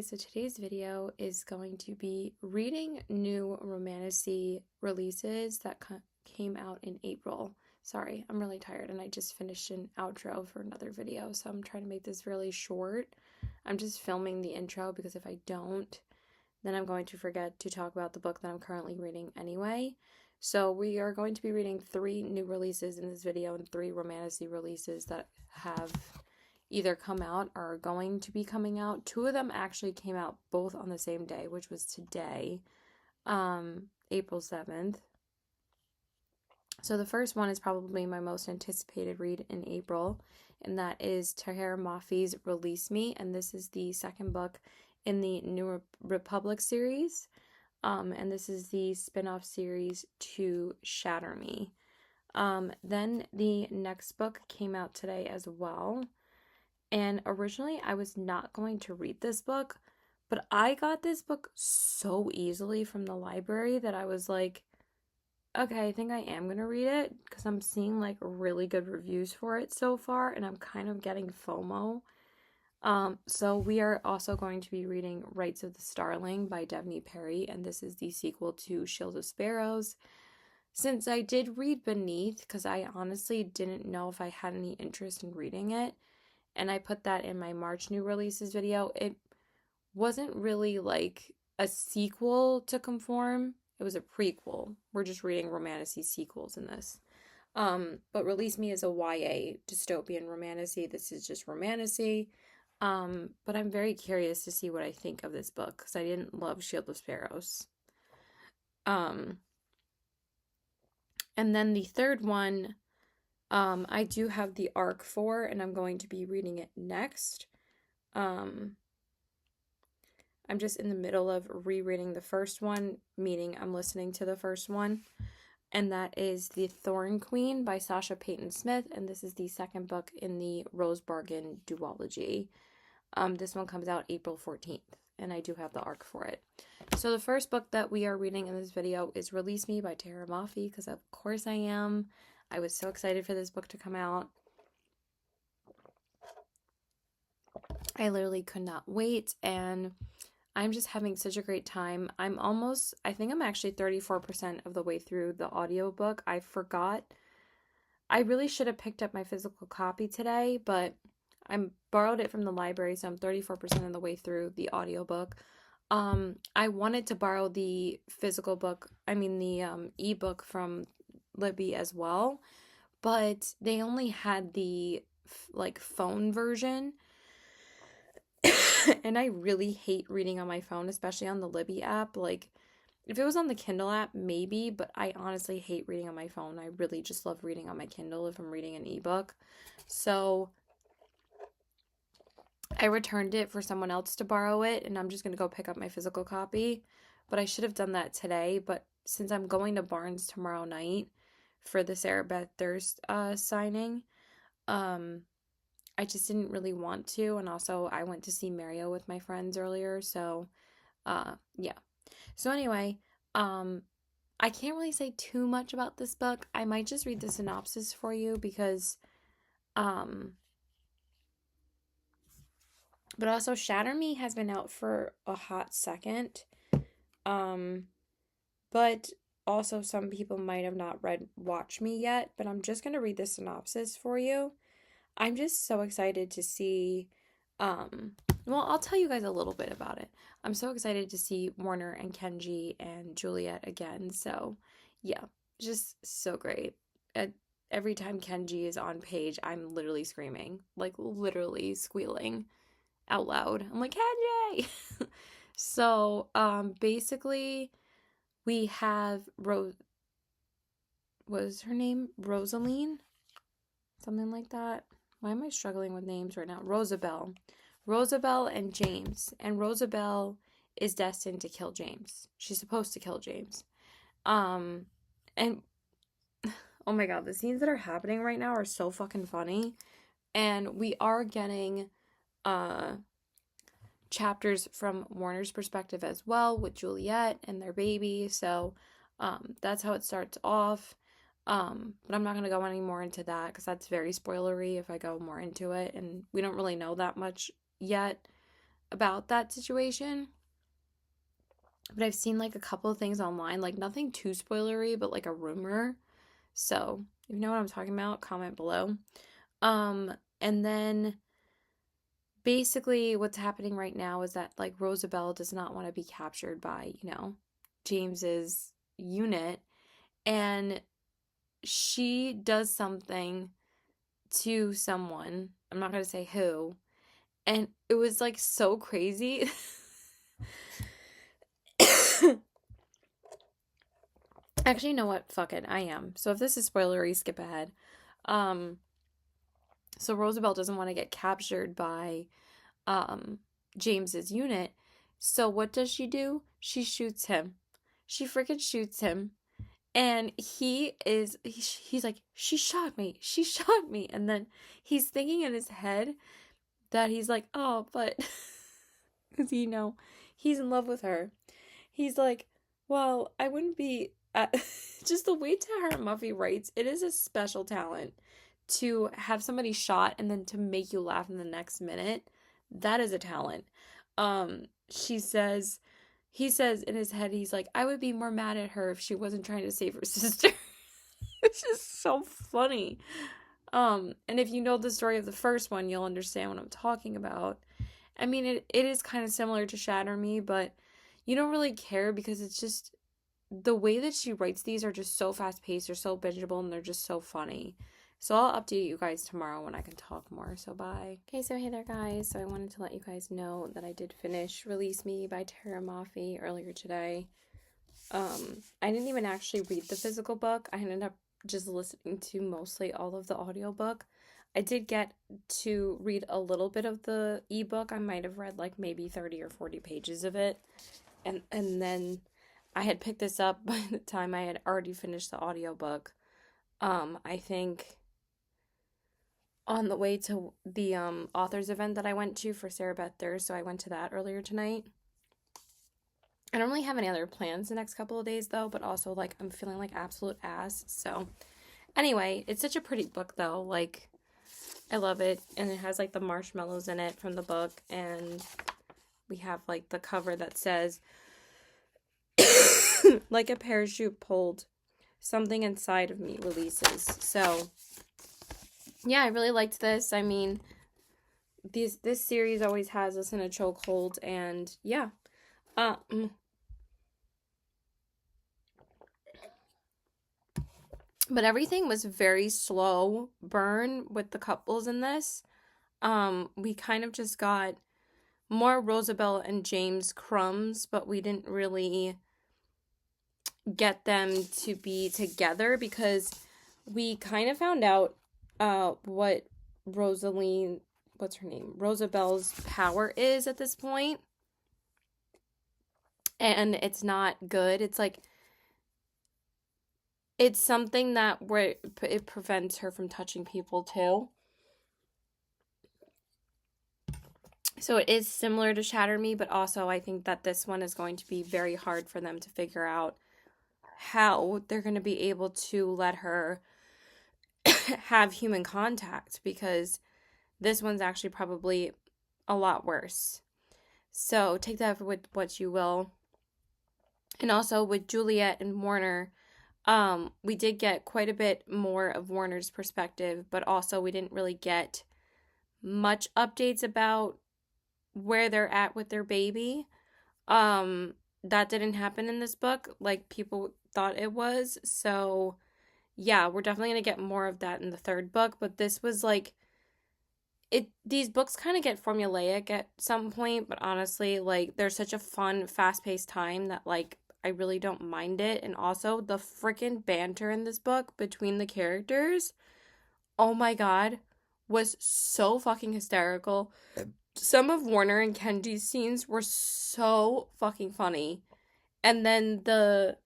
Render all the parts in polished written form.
so today's video is going to be reading new Romantasy releases that came out in April. Sorry, I'm really tired and I just finished an outro for another video, so I'm trying to make this really short. I'm just filming the intro because if I don't, then I'm going to forget to talk about the book that I'm currently reading anyway. So we are going to be reading 3 new releases in this video and 3 Romantasy releases that have either come out or are going to be coming out. 2 of them actually came out both on the same day, which was today, April 7th. So the first one is probably my most anticipated read in April, and that is Tahira Mafi's Release Me, and this is the second book in the New Republic series, and this is the spin-off series to Shatter Me. Then the next book came out today as well. And originally, I was not going to read this book, but I got this book so easily from the library that I was like, okay, I think I am going to read it because I'm seeing like really good reviews for it so far, and I'm kind of getting FOMO. So we are also going to be reading Rights of the Starling by Devney Perry, and this is the sequel to Shield of Sparrows. Since I did read Beneath, because I honestly didn't know if I had any interest in reading it, and I put that in my March new releases video, it wasn't really like a sequel to Conform. It was a prequel. We're just reading Romantasy sequels in this. But Release Me is a YA dystopian Romantasy. This is just Romantasy. But I'm very curious to see what I think of this book because I didn't love Shield of Sparrows. And then the third one, I do have the arc for, and I'm going to be reading it next. I'm just in the middle of rereading the first one, meaning I'm listening to the first one, and that is The Thorn Queen by Sasha Payton Smith, and this is the second book in the Rose Bargain duology. This one comes out April 14th, and I do have the arc for it. So the first book that we are reading in this video is Release Me by Tahira Mafi, because of course I am. I was so excited for this book to come out. I literally could not wait, and I'm just having such a great time. I think I'm actually 34% of the way through the audiobook. I forgot. I really should have picked up my physical copy today, but I borrowed it from the library, so I'm 34% of the way through the audiobook. I wanted to borrow the the ebook from Libby as well, but they only had the phone version. And I really hate reading on my phone, especially on the Libby app. Like, if it was on the Kindle app, maybe, but I honestly hate reading on my phone. I really just love reading on my Kindle if I'm reading an ebook. So I returned it for someone else to borrow it, and I'm just going to go pick up my physical copy. But I should have done that today, but since I'm going to Barnes tomorrow night for the Sarah Beth Durst signing, I just didn't really want to, and also I went to see Mario with my friends earlier, so yeah. So anyway, I can't really say too much about this book. I might just read the synopsis for you because but also Shatter Me has been out for a hot second. But also some people might have not read Watch Me yet, but I'm just going to read the synopsis for you. I'm just so excited to see, I'll tell you guys a little bit about it. I'm so excited to see Warner and Kenji and Juliet again, so yeah, just so great. Every time Kenji is on page, I'm literally screaming, like literally squealing out loud. I'm like, Kenji! So, basically, we have what is her name? Rosaline? Something like that. Why am I struggling with names right now? Rosabelle and James. And Rosabelle is destined to kill James. She's supposed to kill James. And oh my god, the scenes that are happening right now are so fucking funny. And we are getting chapters from Warner's perspective as well with Juliet and their baby. So that's how it starts off. But I'm not going to go any more into that because that's very spoilery if I go more into it, and we don't really know that much yet. about that situation. But I've seen like a couple of things online, like nothing too spoilery, but like a rumor. So, if you know what I'm talking about, comment below. And then basically what's happening right now is that like Rosabelle does not want to be captured by, James's unit, and she does something to someone. I'm not going to say who. And it was like so crazy. Actually, you know what? Fuck it. I am. So if this is spoilery, skip ahead. So Rosabelle doesn't want to get captured by James's unit. So what does she do? She shoots him. She freaking shoots him. And he's like, she shot me. She shot me. And then he's thinking in his head that he's like, oh, but because he's in love with her. He's like, well, I wouldn't be just the way Tahara Muffy writes, it is a special talent to have somebody shot and then to make you laugh in the next minute. That is a talent. He says in his head, he's like, I would be more mad at her if she wasn't trying to save her sister. It's just so funny. And if you know the story of the first one, you'll understand what I'm talking about. I mean, it is kind of similar to Shatter Me, but you don't really care because it's just the way that she writes these are just so fast paced, they're so bingeable, and they're just so funny. So I'll update you guys tomorrow when I can talk more. So bye. Okay, so hey there guys. So I wanted to let you guys know that I did finish Release Me by Tahara Muffy earlier today. I didn't even actually read the physical book. I ended up just listening to mostly all of the audiobook. I did get to read a little bit of the ebook. I might have read like maybe 30 or 40 pages of it. And then I had picked this up by the time I had already finished the audiobook. I think on the way to the authors event that I went to for Sarah Beth Thurst, so I went to that earlier tonight. I don't really have any other plans the next couple of days though, but also like I'm feeling like absolute ass. So anyway, it's such a pretty book though. Like I love it, and it has like the marshmallows in it from the book, and we have like the cover that says like a parachute pulled, something inside of me releases. So yeah, I really liked this. I mean, this series always has us in a chokehold, and yeah. But everything was very slow burn with the couples in this. We kind of just got more Rosabelle and James crumbs, but we didn't really get them to be together because we kind of found out what Rosabelle's power is at this point. And it's not good. It's like, it's something that where it prevents her from touching people too. So it is similar to Shatter Me, but also I think that this one is going to be very hard for them to figure out how they're going to be able to let her have human contact, because this one's actually probably a lot worse. So take that with what you will. And also with Juliet and Warner, we did get quite a bit more of Warner's perspective, but also we didn't really get much updates about where they're at with their baby. That didn't happen in this book like people thought it was. So yeah, we're definitely going to get more of that in the third book, but this was like these books kind of get formulaic at some point, but honestly, like, there's such a fun, fast-paced time that, like, I really don't mind it. And also, the freaking banter in this book between the characters, oh my god, was so fucking hysterical. Some of Warner and Kenji's scenes were so fucking funny. And then the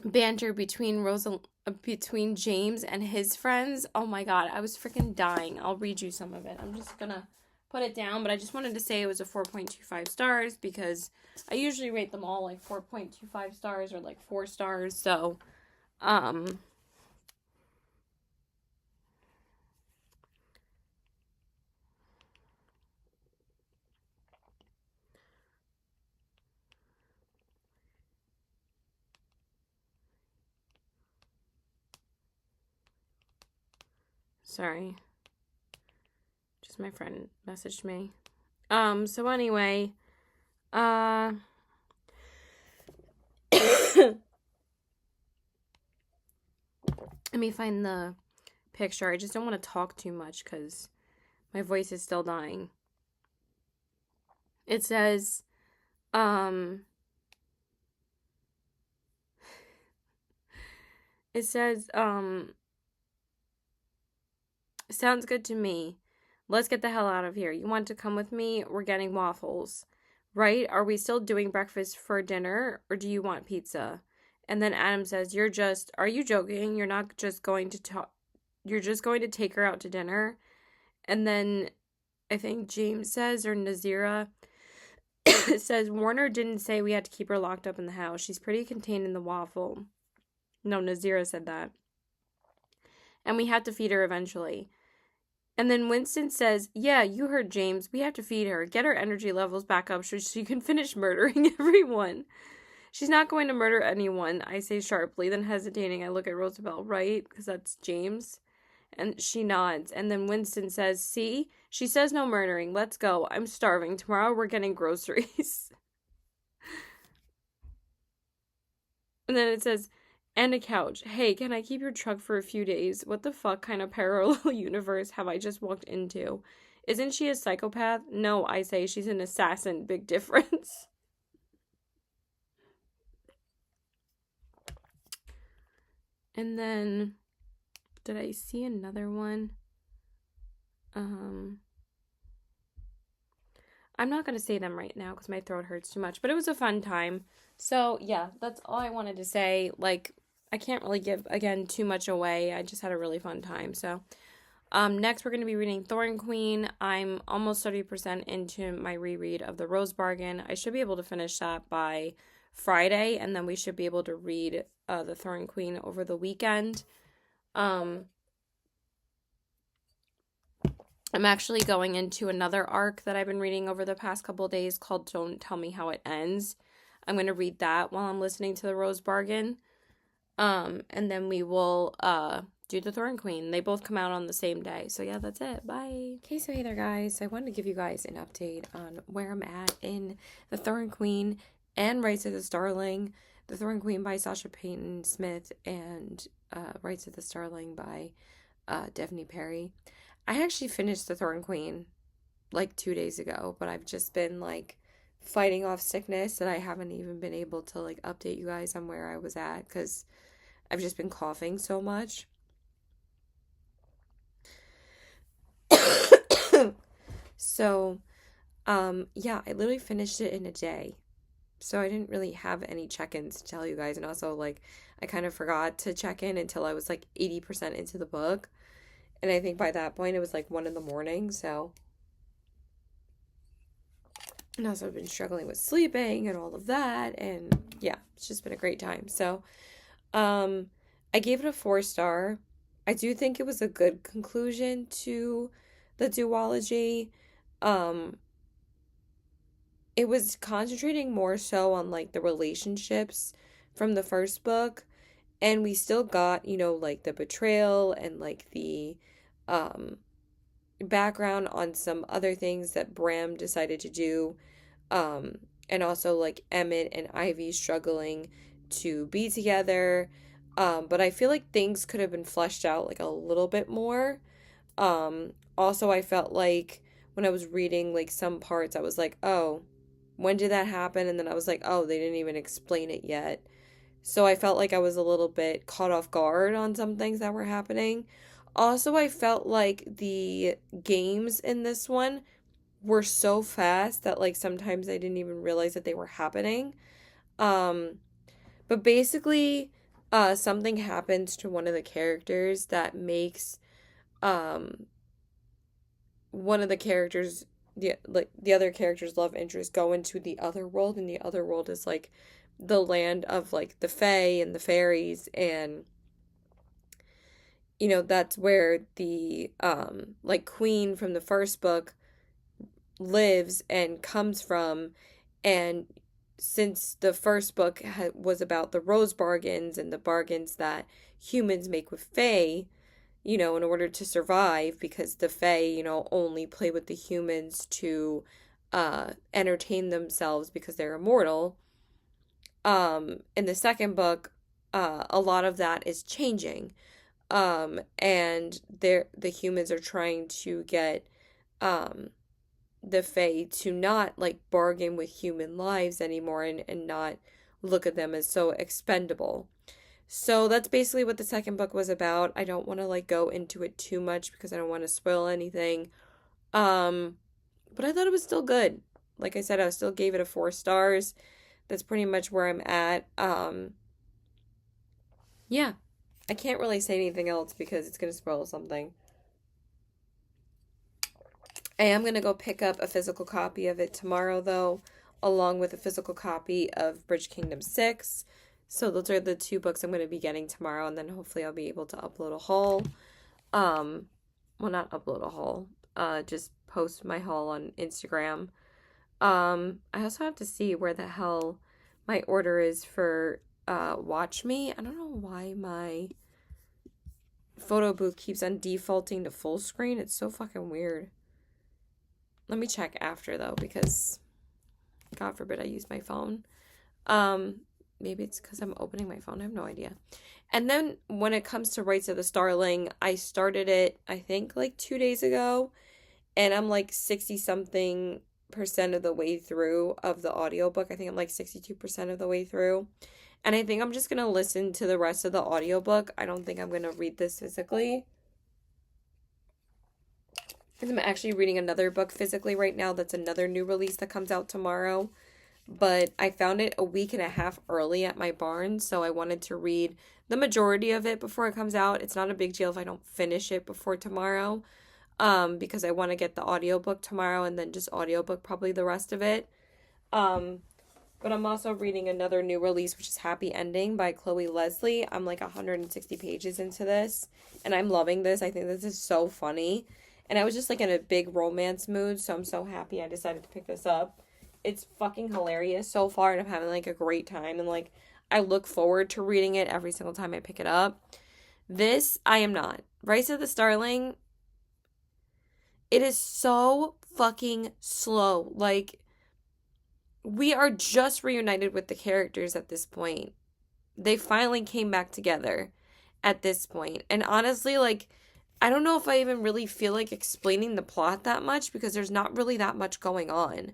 banter between James and his friends, oh my god, I was freaking dying. I'll read you some of it. I'm just gonna put it down, but I just wanted to say it was a 4.25 stars because I usually rate them all like 4.25 stars or like 4 stars. So sorry. Just my friend messaged me. So anyway, let me find the picture. I just don't want to talk too much because my voice is still dying. It says, sounds good to me. Let's get the hell out of here. You want to come with me? We're getting waffles. Right? Are we still doing breakfast for dinner or do you want pizza? And then Adam says, are you joking? You're not just going to talk, you're just going to take her out to dinner? And then I think James says, or Nazira says, Warner didn't say we had to keep her locked up in the house. She's pretty contained in the waffle. No, Nazira said that. And we have to feed her eventually. And then Winston says, yeah, you heard James. We have to feed her. Get her energy levels back up so she can finish murdering everyone. She's not going to murder anyone, I say sharply. Then hesitating, I look at Roosevelt, right? Because that's James. And she nods. And then Winston says, see? She says no murdering. Let's go. I'm starving. Tomorrow we're getting groceries. And then it says, and a couch. Hey, can I keep your truck for a few days? What the fuck kind of parallel universe have I just walked into? Isn't she a psychopath? No, I say she's an assassin. Big difference. And then, did I see another one? I'm not going to say them right now because my throat hurts too much, but it was a fun time. So, yeah, that's all I wanted to say. Like, I can't really give, again, too much away. I just had a really fun time. So, next we're going to be reading Thorn Queen. I'm almost 30% into my reread of The Rose Bargain. I should be able to finish that by Friday, and then we should be able to read The Thorn Queen over the weekend. I'm actually going into another arc that I've been reading over the past couple of days called Don't Tell Me How It Ends. I'm going to read that while I'm listening to The Rose Bargain. And then we will do The Thorn Queen. They both come out on the same day. So yeah, that's it. Bye. Okay, so hey there guys. I wanted to give you guys an update on where I'm at in The Thorn Queen and Rights of the Starling. The Thorn Queen by Sasha Payton Smith and Rights of the Starling by Devney Perry. I actually finished The Thorn Queen like 2 days ago, but I've just been like fighting off sickness that I haven't even been able to like update you guys on where I was at because I've just been coughing so much. So, yeah, I literally finished it in a day. So I didn't really have any check-ins to tell you guys. And also, like, I kind of forgot to check in until I was like 80% into the book. And I think by that point it was like 1 in the morning. So, and also I've been struggling with sleeping and all of that. And yeah, it's just been a great time. So, I gave it a 4-star. I do think it was a good conclusion to the duology. It was concentrating more so on like the relationships from the first book, and we still got, you know, like the betrayal and like the background on some other things that Bram decided to do, and also like Emmett and Ivy struggling to be together. But I feel like things could have been fleshed out like a little bit more. Also, I felt like when I was reading like some parts, I was like, oh, when did that happen? And then I was like, oh, they didn't even explain it yet. So I felt like I was a little bit caught off guard on some things that were happening. Also, I felt like the games in this one were so fast that like sometimes I didn't even realize that they were happening. But basically, something happens to one of the characters that makes one of the characters, the other character's love interest, go into the other world, and the other world is like the land of like the fae and the fairies, and you know that's where the like queen from the first book lives and comes from. And since the first book was about the rose bargains and the bargains that humans make with fae, in order to survive, because the Fae, only play with the humans to entertain themselves because they're immortal. In the second book, a lot of that is changing. And the humans are trying to get um the Fae to not like bargain with human lives anymore, and not look at them as so expendable. So that's basically what the second book was about. I don't want to like go into it too much because I don't want to spoil anything. Um, but I thought it was still good. Like I said, I still gave it a 4 stars. That's pretty much where I'm at. Yeah. I can't really say anything else because it's gonna spoil something. I am gonna go pick up a physical copy of it tomorrow though, along with a physical copy of Bridge Kingdom 6. So those are the 2 books I'm gonna be getting tomorrow, and then hopefully I'll be able to upload a haul. Um, well, not upload a haul. Just post my haul on Instagram. I also have to see where the hell my order is for Watch Me. I don't know why my photo booth keeps on defaulting to full screen. It's so fucking weird. Let me check after though, because God forbid I use my phone. Um, Maybe it's because I'm opening my phone. I have no idea. And then when it comes to Rights of the Starling, I started it, I think, like 2 days ago, and I'm like 60 something percent of the way through of the audiobook. I think I'm like 62% of the way through. And I think I'm just going to listen to the rest of the audiobook. I don't think I'm going to read this physically. Because I'm actually reading another book physically right now. That's another new release that comes out tomorrow. But I found it a week and a half early at my barn, so I wanted to read the majority of it before it comes out. It's not a big deal if I don't finish it before tomorrow, because I want to get the audiobook tomorrow and then just audiobook probably the rest of it. Um, but I'm also reading another new release, which is Happy Ending by Chloe Leslie. I'm like 160 pages into this, and I'm loving this. I think this is so funny. And I was just like in a big romance mood, so I'm so happy I decided to pick this up. It's fucking hilarious so far, and I'm having like a great time, and like I look forward to reading it every single time I pick it up. This, I am not. Rise of the Starling, it is so fucking slow. Like, we are just reunited with the characters at this point. They finally came back together at this point. And honestly, like, I don't know if I even really feel like explaining the plot that much because there's not really that much going on.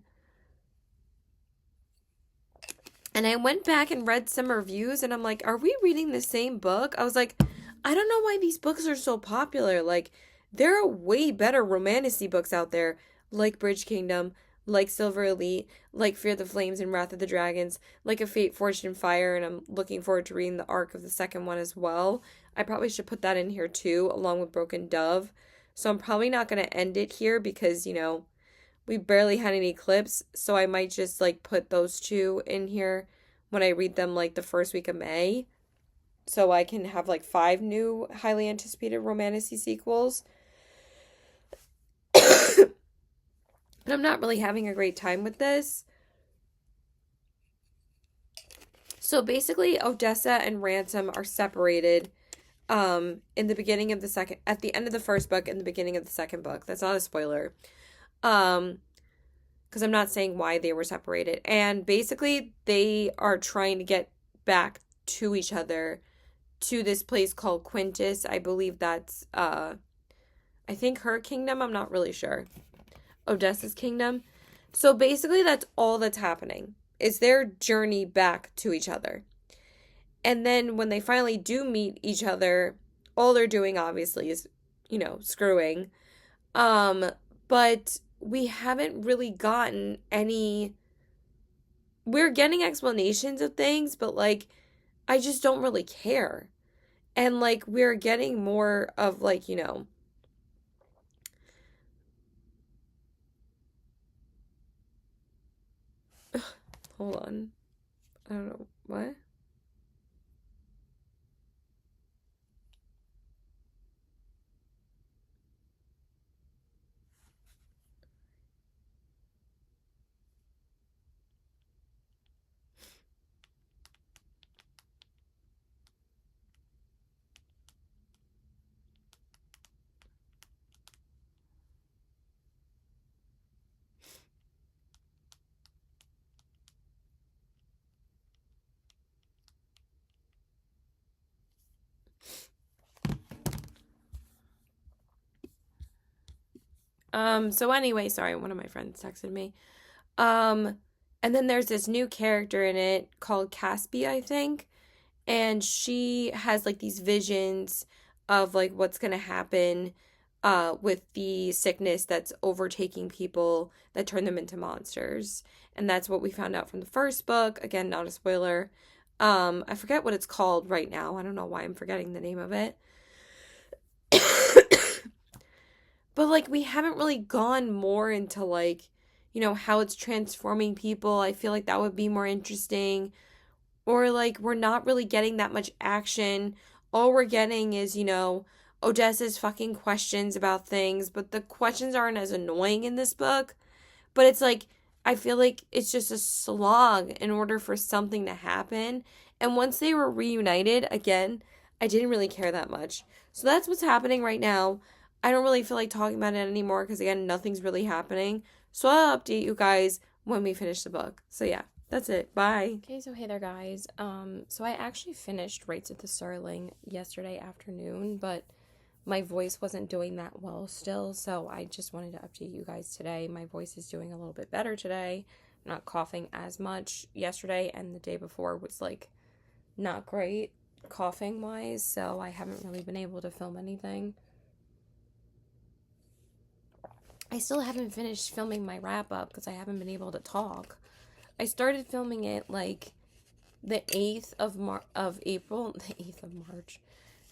And I went back and read some reviews, and I'm like, are we reading the same book? I was like, I don't know why these books are so popular. Like, there are way better romantasy books out there, like Bridge Kingdom, like Silver Elite, like Fear the Flames and Wrath of the Dragons, like A Fate, Fortune, Fire, and I'm looking forward to reading the arc of the second one as well. I probably should put that in here too, along with Broken Dove. So I'm probably not going to end it here because, we barely had any clips, so I might just like put those two in here when I read them like the first week of May. So I can have like 5 new highly anticipated romantasy sequels. But I'm not really having a great time with this. So basically Odessa and Ransom are separated in the beginning of the second, at the end of the first book, in the beginning of the second book. That's not a spoiler. Um because I'm not saying why they were separated. And basically, they are trying to get back to each other to this place called Quintus. I believe that's, I think her kingdom. I'm not really sure. Odessa's kingdom. So basically, that's all that's happening is their journey back to each other. And then when they finally do meet each other, all they're doing obviously is, screwing. Um, but we haven't really gotten any. We're getting explanations of things, but like, I just don't really care. And like, we're getting more of like, hold on. I don't know. What? So anyway, sorry, one of my friends texted me. Um, and then there's this new character in it called Caspi, I think. And she has like these visions of like what's gonna happen with the sickness that's overtaking people that turn them into monsters. And that's what we found out from the first book. Again, not a spoiler. I forget what it's called right now. I don't know why I'm forgetting the name of it. But like we haven't really gone more into like, how it's transforming people. I feel like that would be more interesting. Or like we're not really getting that much action. All we're getting is, Odessa's fucking questions about things, but the questions aren't as annoying in this book. But it's like I feel like it's just a slog in order for something to happen. And once they were reunited again, I didn't really care that much. So that's what's happening right now. I don't really feel like talking about it anymore because again, nothing's really happening. So I'll update you guys when we finish the book. So yeah. That's it. Bye. Okay, so hey there, guys. So I actually finished Rights at the Starling yesterday afternoon, but my voice wasn't doing that well still, so I just wanted to update you guys today. My voice is doing a little bit better today. I'm not coughing as much. Yesterday and the day before was like not great coughing wise, so I haven't really been able to film anything. I still haven't finished filming my wrap up because I haven't been able to talk. I started filming it like the 8th of April, the 8th of March,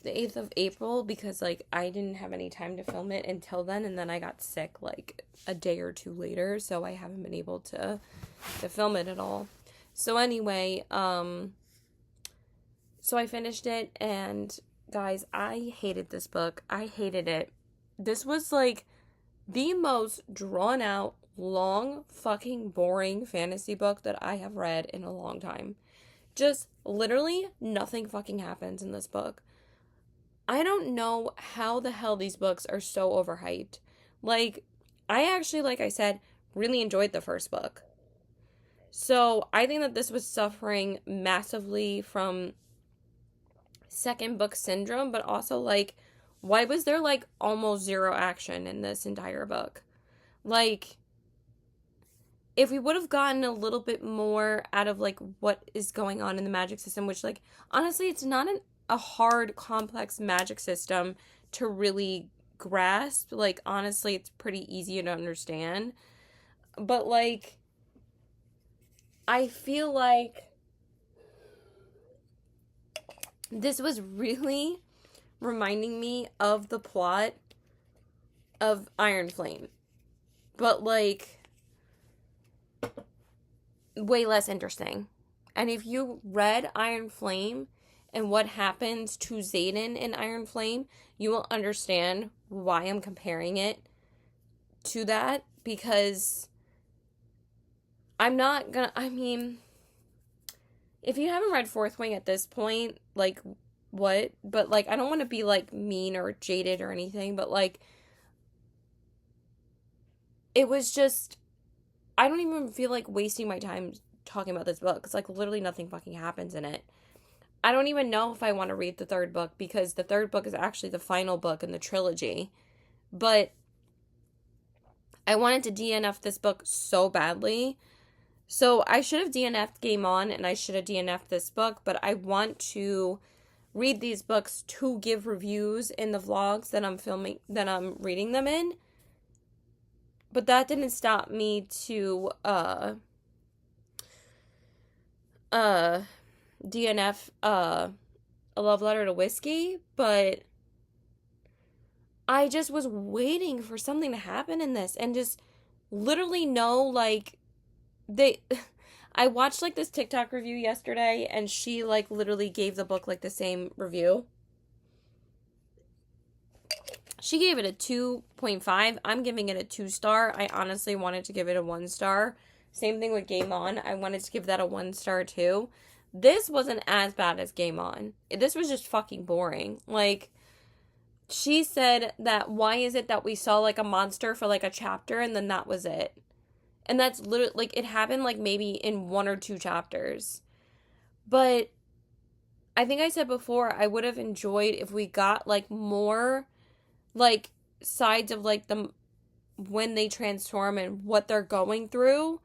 the 8th of April because like I didn't have any time to film it until then, and then I got sick like a day or two later, so I haven't been able to film it at all. So anyway, so I finished it, and guys, I hated this book. I hated it. This was like the most drawn out, long, fucking boring fantasy book that I have read in a long time. Just literally nothing fucking happens in this book. I don't know how the hell these books are so overhyped. Like, I actually, like I said, really enjoyed the first book. So I think that this was suffering massively from second book syndrome, but also like, why was there like almost zero action in this entire book? Like, if we would have gotten a little bit more out of like what is going on in the magic system, which like honestly it's not a hard complex magic system to really grasp. Like honestly it's pretty easy to understand, but like I feel like this was really reminding me of the plot of Iron Flame, but like way less interesting. And if you read Iron Flame and what happens to Xaden in Iron Flame, you will understand why I'm comparing it to that, because I'm not gonna, I mean, if you haven't read Fourth Wing at this point, like, what? But, like, I don't want to be, like, mean or jaded or anything, but, like, it was just, I don't even feel like wasting my time talking about this book, because, like, literally nothing fucking happens in it. I don't even know if I want to read the third book, because the third book is actually the final book in the trilogy. But I wanted to DNF this book so badly. So I should have DNF'd Game On, and I should have DNF'd this book, but I want to read these books to give reviews in the vlogs that I'm filming, that I'm reading them in. But that didn't stop me to, DNF, A Love Letter to Whiskey, but I just was waiting for something to happen in this, and just literally like, I watched, like, this TikTok review yesterday, and she, like, literally gave the book, like, the same review. She gave it a 2.5. I'm giving it a 2-star. I honestly wanted to give it a 1-star. Same thing with Game On. I wanted to give that a 1-star, too. This wasn't as bad as Game On. This was just fucking boring. Like, she said that why is it that we saw, like, a monster for, like, a chapter, and then that was it. And that's literally, like, it happened, like, maybe in 1 or 2 chapters. But I think I said before, I would have enjoyed if we got, like, more, like, sides of, like, the when they transform and what they're going through.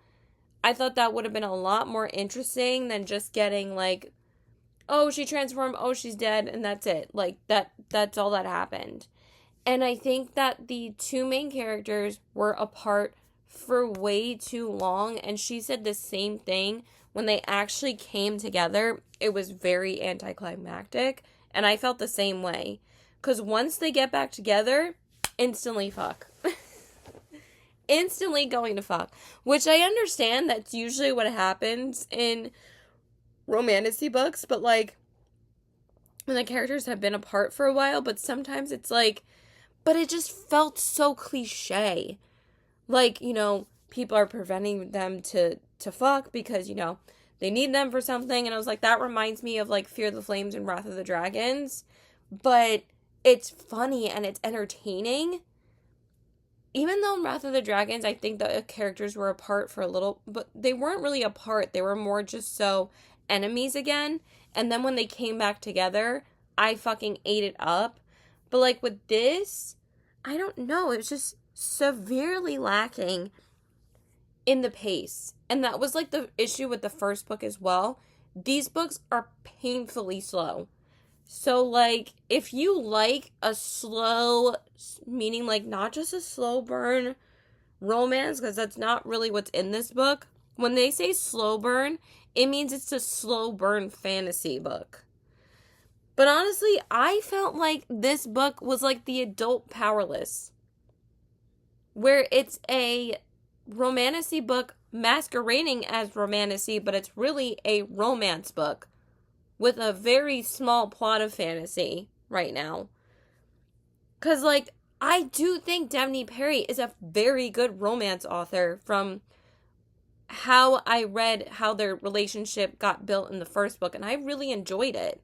I thought that would have been a lot more interesting than just getting like, oh, she transformed, oh, she's dead, and that's it. Like that's all that happened. And I think that the two main characters were apart for way too long, and she said the same thing. When they actually came together, it was very anticlimactic, and I felt the same way. Because once they get back together, instantly fuck. Instantly going to fuck. Which I understand that's usually what happens in romantasy books, but like, when the characters have been apart for a while, but sometimes it's like, but it just felt so cliche. Like, people are preventing them to fuck because, they need them for something. And I was like, that reminds me of like Fear the Flames and Wrath of the Dragons. But it's funny and it's entertaining. Even though in Wrath of the Dragons, I think the characters were apart for a little, but they weren't really apart. They were more just so enemies again. And then when they came back together, I fucking ate it up. But like with this, I don't know. It was just severely lacking in the pace. And that was like the issue with the first book as well. These books are painfully slow. So like, if you like a slow, meaning like not just a slow burn romance, because that's not really what's in this book. When they say slow burn, it means it's a slow burn fantasy book. But honestly, I felt like this book was like the adult Powerless, where it's a romantasy book masquerading as romantasy, but it's really a romance book with a very small plot of fantasy right now. Because, like, I do think Devney Perry is a very good romance author from how I read how their relationship got built in the first book, and I really enjoyed it.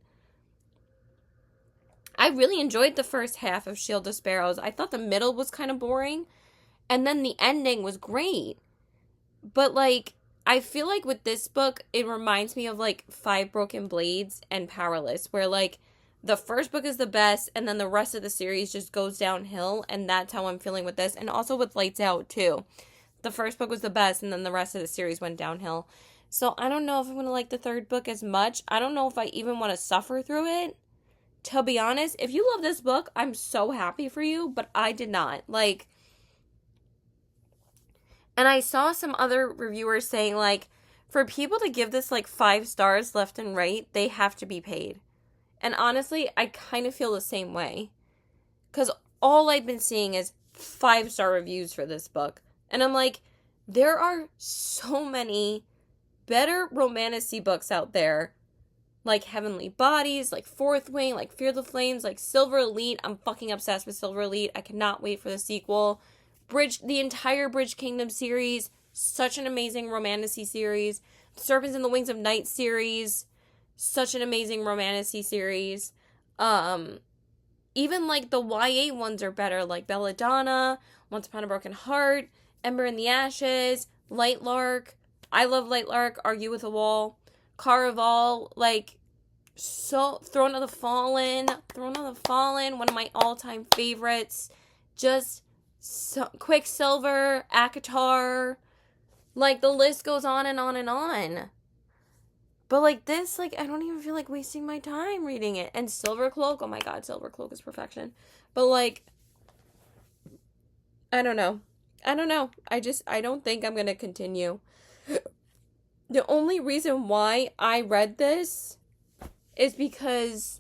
I really enjoyed the first half of Shield of Sparrows. I thought the middle was kind of boring, and then the ending was great. But, like, I feel like with this book, it reminds me of, like, Five Broken Blades and Powerless, where, like, the first book is the best, and then the rest of the series just goes downhill, and that's how I'm feeling with this. And also with Lights Out, too. The first book was the best, and then the rest of the series went downhill. So I don't know if I'm going to like the third book as much. I don't know if I even want to suffer through it. To be honest, if you love this book, I'm so happy for you, but I did not. Like, and I saw some other reviewers saying, like, for people to give this, like, 5 stars left and right, they have to be paid. And honestly, I kind of feel the same way. Because all I've been seeing is 5-star reviews for this book. And I'm like, there are so many better romantasy books out there. Like Heavenly Bodies, like Fourth Wing, like Fear the Flames, like Silver Elite. I'm fucking obsessed with Silver Elite. I cannot wait for the sequel. The entire Bridge Kingdom series. Such an amazing romantasy series. Serpents in the Wings of Night series. Such an amazing romantasy series. Even like the YA ones are better. Like Belladonna, Once Upon a Broken Heart, Ember in the Ashes, Lightlark. I love Lightlark. Argue with a Wall. Caraval, like, so, Throne of the Fallen, one of my all-time favorites, just, so, Quicksilver, ACOTAR, like, the list goes on and on and on, but, like, this, like, I don't even feel like wasting my time reading it, and Silver Cloak, oh my god, Silver Cloak is perfection, but, like, I don't know, I don't think I'm gonna continue. The only reason why I read this is because,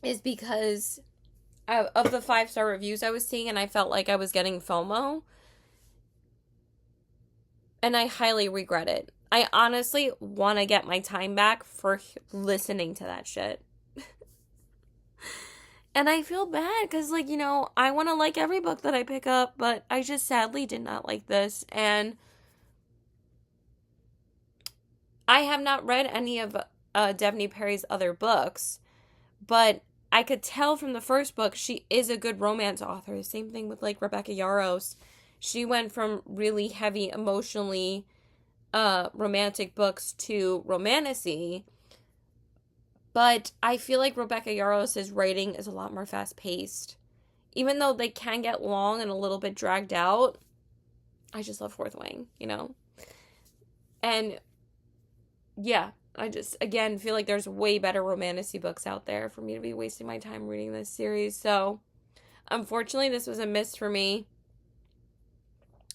is because of the 5-star reviews I was seeing, and I felt like I was getting FOMO. And I highly regret it. I honestly want to get my time back for listening to that shit. And I feel bad because, like, I want to like every book that I pick up, but I just sadly did not like this. And I have not read any of Devney Perry's other books, but I could tell from the first book she is a good romance author. Same thing with, like, Rebecca Yarros. she went from really heavy emotionally romantic books to romantasy. But I feel like Rebecca Yarros' writing is a lot more fast paced. Even though they can get long and a little bit dragged out, I just love Fourth Wing, you know? And yeah, I just, again, feel like there's way better romantasy books out there for me to be wasting my time reading this series. So, unfortunately, this was a miss for me.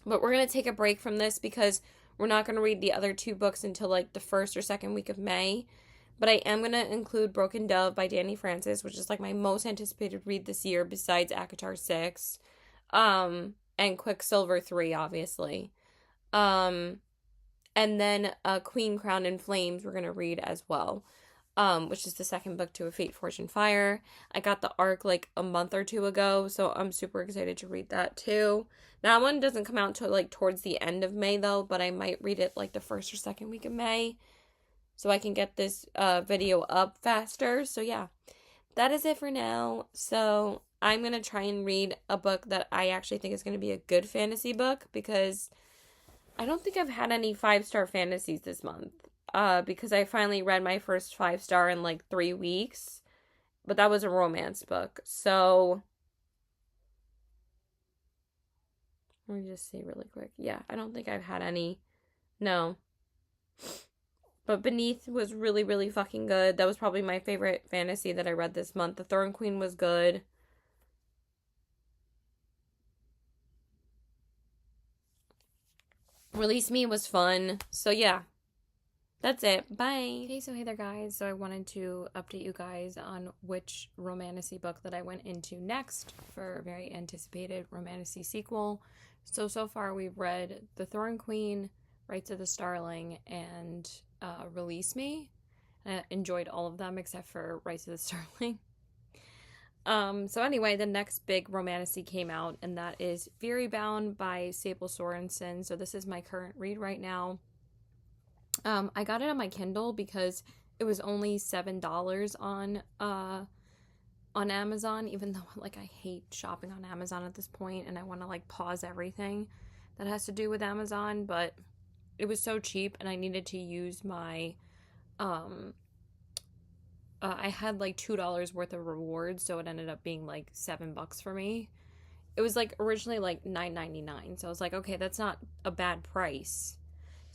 But we're going to take a break from this because we're not going to read the other two books until like the first or second week of May. But I am going to include Broken Dove by Danny Francis, which is like my most anticipated read this year besides ACOTAR 6. And Quicksilver 3, obviously. And then Queen Crowned in Flames we're going to read as well. Which is the second book to A Fate, Fortune, Fire. I got the arc like a month or two ago, so I'm super excited to read that too. That one doesn't come out till like towards the end of May though, but I might read it like the first or second week of May so I can get this video up faster. So yeah, that is it for now. So I'm going to try and read a book that I actually think is going to be a good fantasy book because I don't think I've had any 5-star fantasies this month. Because I finally read my first 5-star in like 3 weeks. But that was a romance book. So let me just see really quick. Yeah, I don't think I've had any. No. But Beneath was really, really fucking good. That was probably my favorite fantasy that I read this month. The Thorn Queen was good. Release Me was fun. So yeah. That's it. Bye. Okay, so hey there, guys. So I wanted to update you guys on which romantasy book that I went into next for a very anticipated romantasy sequel. So far we've read The Thorn Queen, Rites of the Starling, and Release Me. I enjoyed all of them except for Rites of the Starling. So anyway, the next big romantasy came out, and that is Fury Bound by Sable Sorensen. So this is my current read right now. I got it on my Kindle because it was only $7 on Amazon, even though like I hate shopping on Amazon at this point and I want to like pause everything that has to do with Amazon, but it was so cheap and I needed to use my I had like $2 worth of rewards, so it ended up being like $7 for me. It was like originally like $9.99, so I was like, okay, that's not a bad price.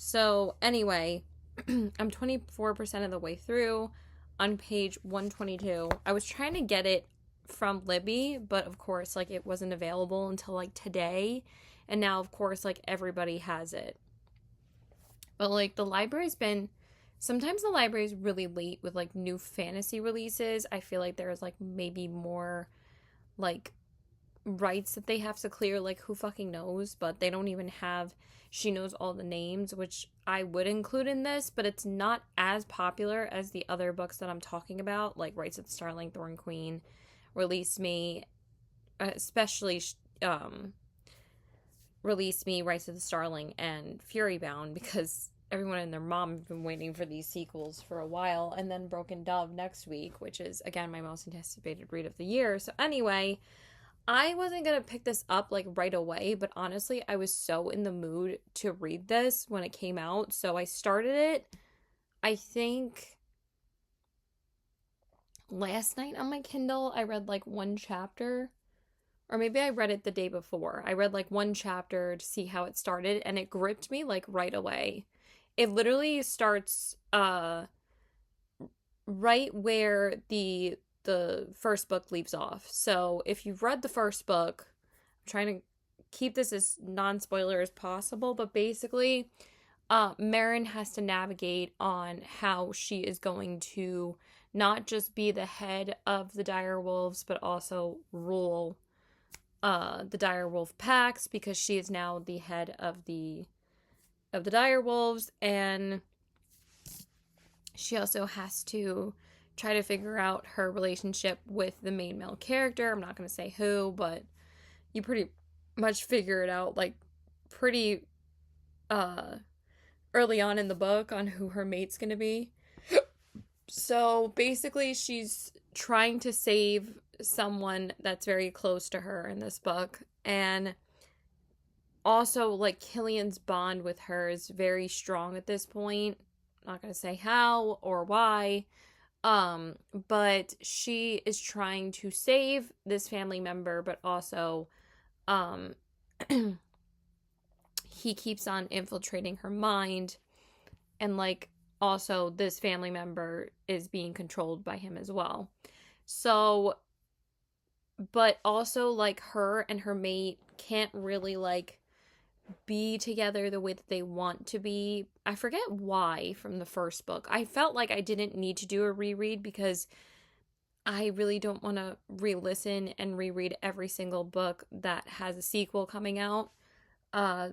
So anyway, I'm 24% of the way through on page 122. I was trying to get it from Libby, but of course, like it wasn't available until like today. And now, of course, like everybody has it. But like sometimes the library is really late with like new fantasy releases. I feel like there's like maybe more like rights that they have to clear, like who fucking knows, but they don't even have She Knows All the Names, which I would include in this, but it's not as popular as the other books that I'm talking about, like Rites of the Starling, Thorn Queen, Release Me, especially Release Me, Rites of the Starling, and Fury Bound, because everyone and their mom have been waiting for these sequels for a while, and then Broken Dove next week, which is, again, my most anticipated read of the year. So anyway, I wasn't going to pick this up like right away, but honestly, I was so in the mood to read this when it came out. So I started it, I think, last night on my Kindle. I read like one chapter, or maybe I read it the day before. I read like one chapter to see how it started, and it gripped me like right away. It literally starts right where the first book leaves off. So if you've read the first book, I'm trying to keep this as non-spoiler as possible, but basically Marin has to navigate on how she is going to not just be the head of the dire wolves, but also rule the dire wolf packs, because she is now the head of the dire wolves, and she also has to try to figure out her relationship with the main male character. I'm not going to say who, but you pretty much figure it out like pretty early on in the book on who her mate's going to be. So basically she's trying to save someone that's very close to her in this book, and also, like, Killian's bond with her is very strong at this point. Not gonna say how or why. But she is trying to save this family member, but also, um, he keeps on infiltrating her mind, and, like, also this family member is being controlled by him as well. So, but also, like, her and her mate can't really, like, be together the way that they want to be. I forget why from the first book. I felt like I didn't need to do a reread because I really don't want to re-listen and reread every single book that has a sequel coming out. Uh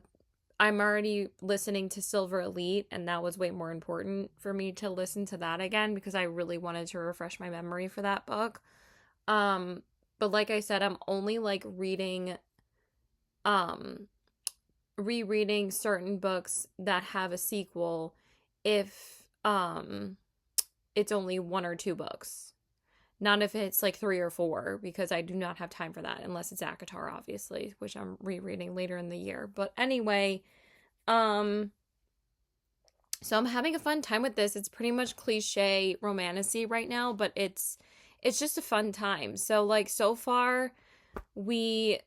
I'm already listening to Silver Elite, and that was way more important for me to listen to that again because I really wanted to refresh my memory for that book. Um but like I said, I'm only like um rereading certain books that have a sequel if it's only one or two books. Not if it's like three or four, because I do not have time for that unless it's ACOTAR, obviously, which I'm rereading later in the year. But anyway, um so I'm having a fun time with this. It's pretty much cliche romantasy right now, but it's just a fun time. So like so far we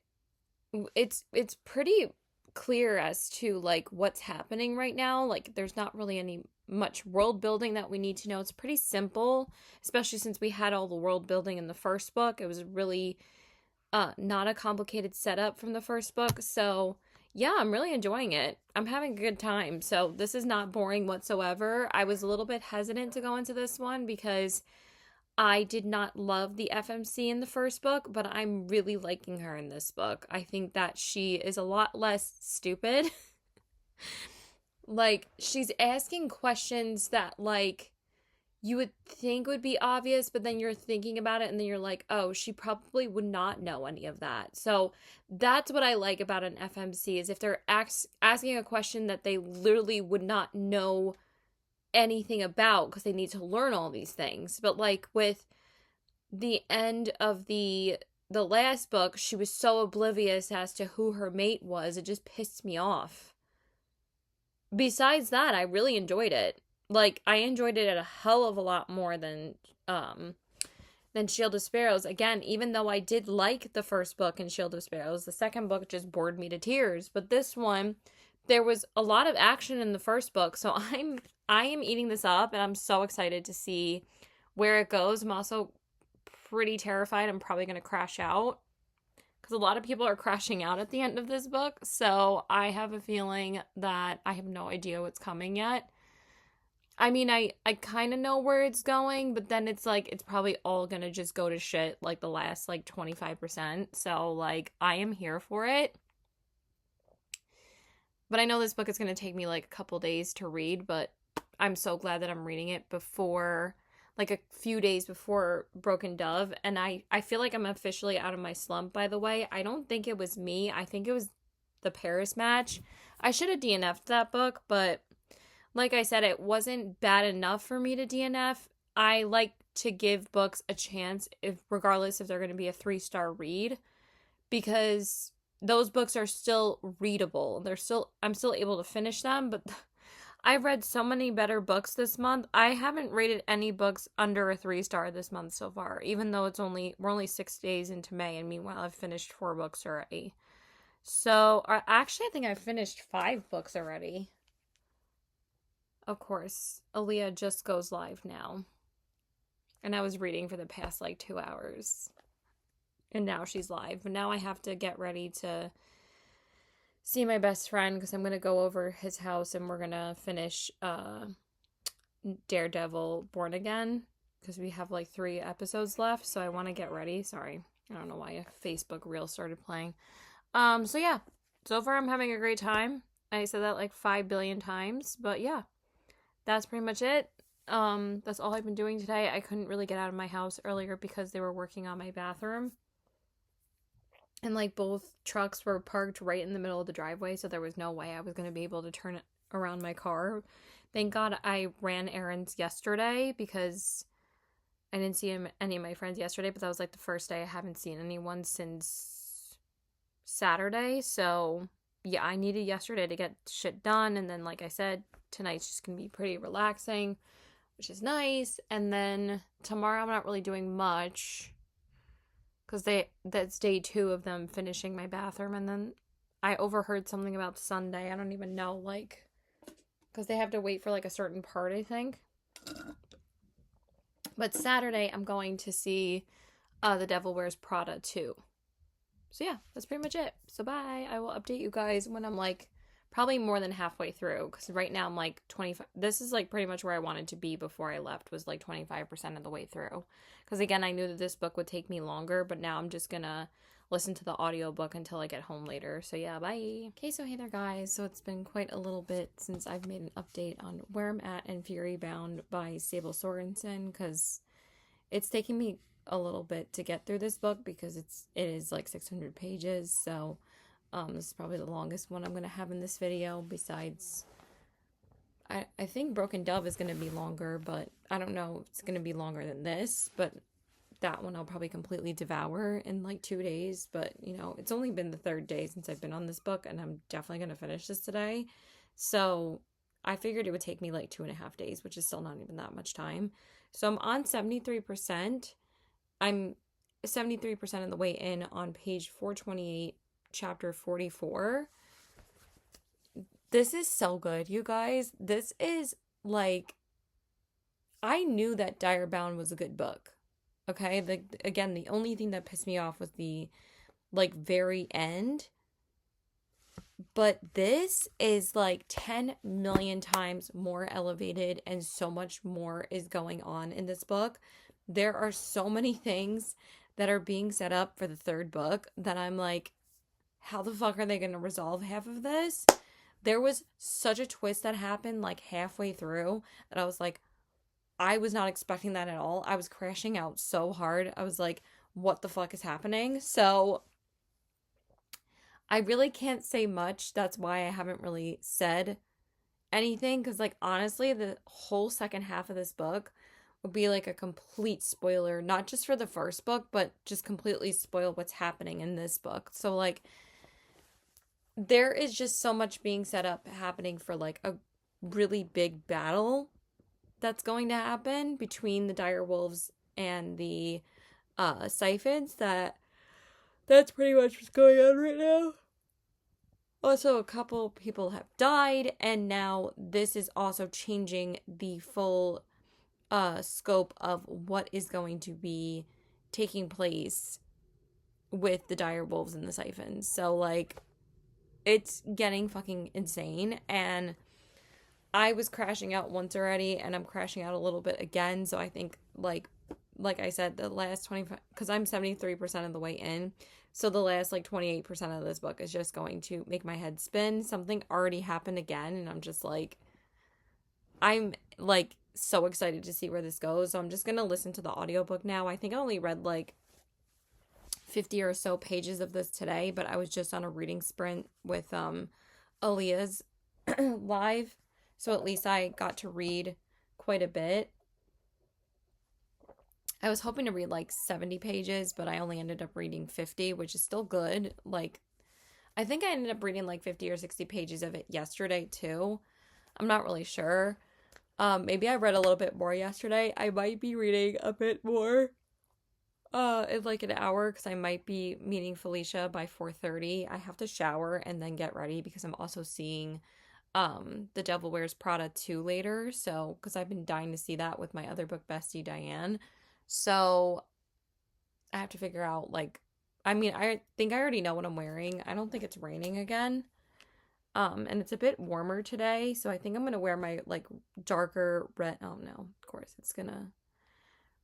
it's pretty clear as to like what's happening right now. Like there's not really any much world building that we need to know. It's pretty simple, especially since we had all the world building in the first book. It was really not a complicated setup from the first book. So yeah, I'm really enjoying it. I'm having a good time. So this is not boring whatsoever. I was a little bit hesitant to go into this one because I did not love the FMC in the first book, but I'm really liking her in this book. I think that she is a lot less stupid. Like, she's asking questions that, like, you would think would be obvious, but then you're thinking about it and then you're like, oh, she probably would not know any of that. So that's what I like about an FMC is if they're asking a question that they literally would not know anything about because they need to learn all these things. But like with the end of the last book, she was so oblivious as to who her mate was. It just pissed me off. Besides that, I really enjoyed it. Like I enjoyed it a hell of a lot more than Shield of Sparrows. Again, even though I did like the first book in Shield of Sparrows, the second book just bored me to tears. But this one, there was a lot of action in the first book, so I am eating this up, and I'm so excited to see where it goes. I'm also pretty terrified I'm probably going to crash out because a lot of people are crashing out at the end of this book. So I have a feeling that I have no idea what's coming yet. I mean, I kind of know where it's going, but then it's like it's probably all going to just go to shit like the last like 25%. So like I am here for it. But I know this book is going to take me like a couple days to read, but I'm so glad that I'm reading it before, like a few days before Broken Dove. And I feel like I'm officially out of my slump, by the way. I don't think it was me. I think it was the Paris match. I should have DNF'd that book, but like I said, it wasn't bad enough for me to DNF. I like to give books a chance, regardless if they're going to be a 3-star read, because those books are still readable. I'm still able to finish them, but I've read so many better books this month. I haven't rated any books under a 3-star this month so far, even though we're only 6 days into May, and meanwhile I've finished 4 books already. So, actually I think I've finished 5 books already. Of course, Aaliyah just goes live now. And I was reading for the past like 2 hours. And now she's live. But now I have to get ready to see my best friend because I'm going to go over his house and we're going to finish Daredevil Born Again because we have like 3 episodes left. So I want to get ready. Sorry. I don't know why a Facebook reel started playing. So yeah. So far I'm having a great time. I said that like 5 billion times. But yeah. That's pretty much it. That's all I've been doing today. I couldn't really get out of my house earlier because they were working on my bathroom. And like both trucks were parked right in the middle of the driveway, so there was no way I was going to be able to turn around my car. Thank God I ran errands yesterday because I didn't see any of my friends yesterday, but that was like the first day I haven't seen anyone since Saturday. So yeah, I needed yesterday to get shit done. And then, like I said, tonight's just going to be pretty relaxing, which is nice. And then tomorrow I'm not really doing much because that's day 2 of them finishing my bathroom. And then I overheard something about Sunday. I don't even know, like, because they have to wait for like a certain part, I think. But Saturday I'm going to see The Devil Wears Prada 2. So yeah, that's pretty much it. So bye. I will update you guys when I'm like probably more than halfway through, because right now I'm like 25. This is like pretty much where I wanted to be before I left, was like 25% of the way through. Because again, I knew that this book would take me longer, but now I'm just gonna listen to the audiobook until I get home later. So yeah, bye. Okay, so hey there guys. So it's been quite a little bit since I've made an update on where I'm at in Fury Bound by Sable Sorensen, because it's taking me a little bit to get through this book because it is like 600 pages. So this is probably the longest one I'm going to have in this video, besides I think Broken Dove is going to be longer, but I don't know if it's going to be longer than this. But that one I'll probably completely devour in like 2 days. But you know, it's only been the 3rd day since I've been on this book, and I'm definitely going to finish this today. So I figured it would take me like 2.5 days, which is still not even that much time. So I'm on 73%. I'm 73% of the way in on page 428, chapter 44. This is so good, you guys. This is like, I knew that Dire Bound was a good book. Okay? Again, the only thing that pissed me off was the like very end. But this is like 10 million times more elevated, and so much more is going on in this book. There are so many things that are being set up for the 3rd book that I'm like, how the fuck are they going to resolve half of this? There was such a twist that happened like halfway through that I was like, I was not expecting that at all. I was crashing out so hard. I was like, what the fuck is happening? So I really can't say much. That's why I haven't really said anything, because like honestly, the whole second half of this book would be like a complete spoiler, not just for the first book, but just completely spoil what's happening in this book. So like there is just so much being set up happening for like a really big battle that's going to happen between the dire wolves and the Siphids, that's pretty much what's going on right now. Also, a couple people have died, and now this is also changing the full scope of what is going to be taking place with the dire wolves and the siphons. So like, it's getting fucking insane, and I was crashing out once already, and I'm crashing out a little bit again. So I think like I said, the last 25, because I'm 73% of the way in, so the last like 28% of this book is just going to make my head spin. Something already happened again, and I'm just like, I'm like so excited to see where this goes. So I'm just gonna listen to the audiobook now. I think I only read like 50 or so pages of this today, but I was just on a reading sprint with Aaliyah's live, so at least I got to read quite a bit. I was hoping to read like 70 pages, but I only ended up reading 50, which is still good. Like, I think I ended up reading like 50 or 60 pages of it yesterday too. I'm not really sure. Maybe I read a little bit more yesterday. I might be reading a bit more in like an hour, because I might be meeting Felicia by 4:30. I have to shower and then get ready because I'm also seeing The Devil Wears Prada 2 later. So, because I've been dying to see that with my other book bestie Diane. So I have to figure out like, I mean, I think I already know what I'm wearing. I don't think it's raining again. And it's a bit warmer today, so I think I'm gonna wear my like darker red. Oh no, of course it's gonna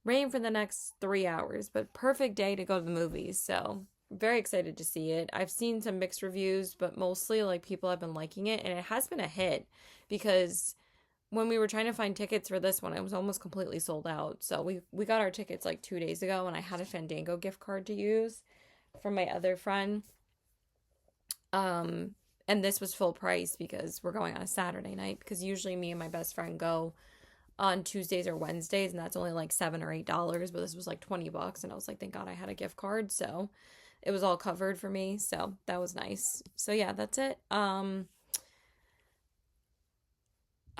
rain for the next 3 hours, but perfect day to go to the movies. So very excited to see it. I've seen some mixed reviews, but mostly like people have been liking it, and it has been a hit, because when we were trying to find tickets for this one, it was almost completely sold out. So we got our tickets like 2 days ago, and I had a Fandango gift card to use from my other friend. And this was full price because we're going on a Saturday night, because usually me and my best friend go on Tuesdays or Wednesdays, and that's only like $7 or $8, but this was like $20, and I was like, thank God I had a gift card, so it was all covered for me, so that was nice. So yeah, that's it. I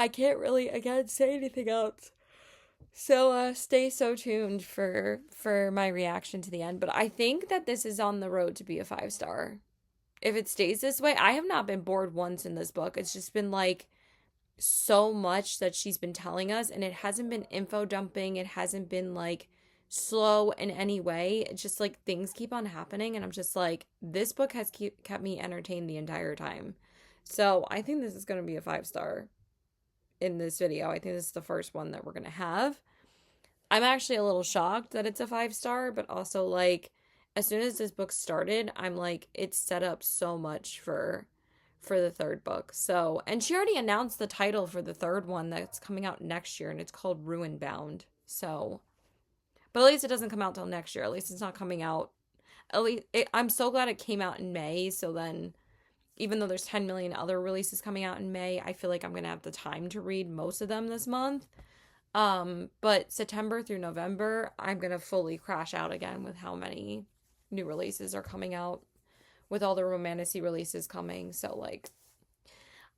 can't really again say anything else. So stay so tuned for my reaction to the end, but I think that this is on the road to be a 5 star. If it stays this way, I have not been bored once in this book. It's just been like so much that she's been telling us, and it hasn't been info dumping. It hasn't been like slow in any way. It's just like things keep on happening, and I'm just like, this book has kept me entertained the entire time. So I think this is going to be a 5 star in this video. I think this is the first one that we're going to have. I'm actually a little shocked that it's a 5 star, but also like as soon as this book started, I'm like, it's set up so much for the third book. So, and she already announced the title for the third one that's coming out next year, and it's called Ruin Bound. So, but at least it doesn't come out till next year. At least it's not coming out. At least I'm so glad it came out in May. So then, even though there's 10 million other releases coming out in May, I feel like I'm gonna have the time to read most of them this month. But September through November, I'm gonna fully crash out again with how many new releases are coming out with all the Romantasy releases coming. So like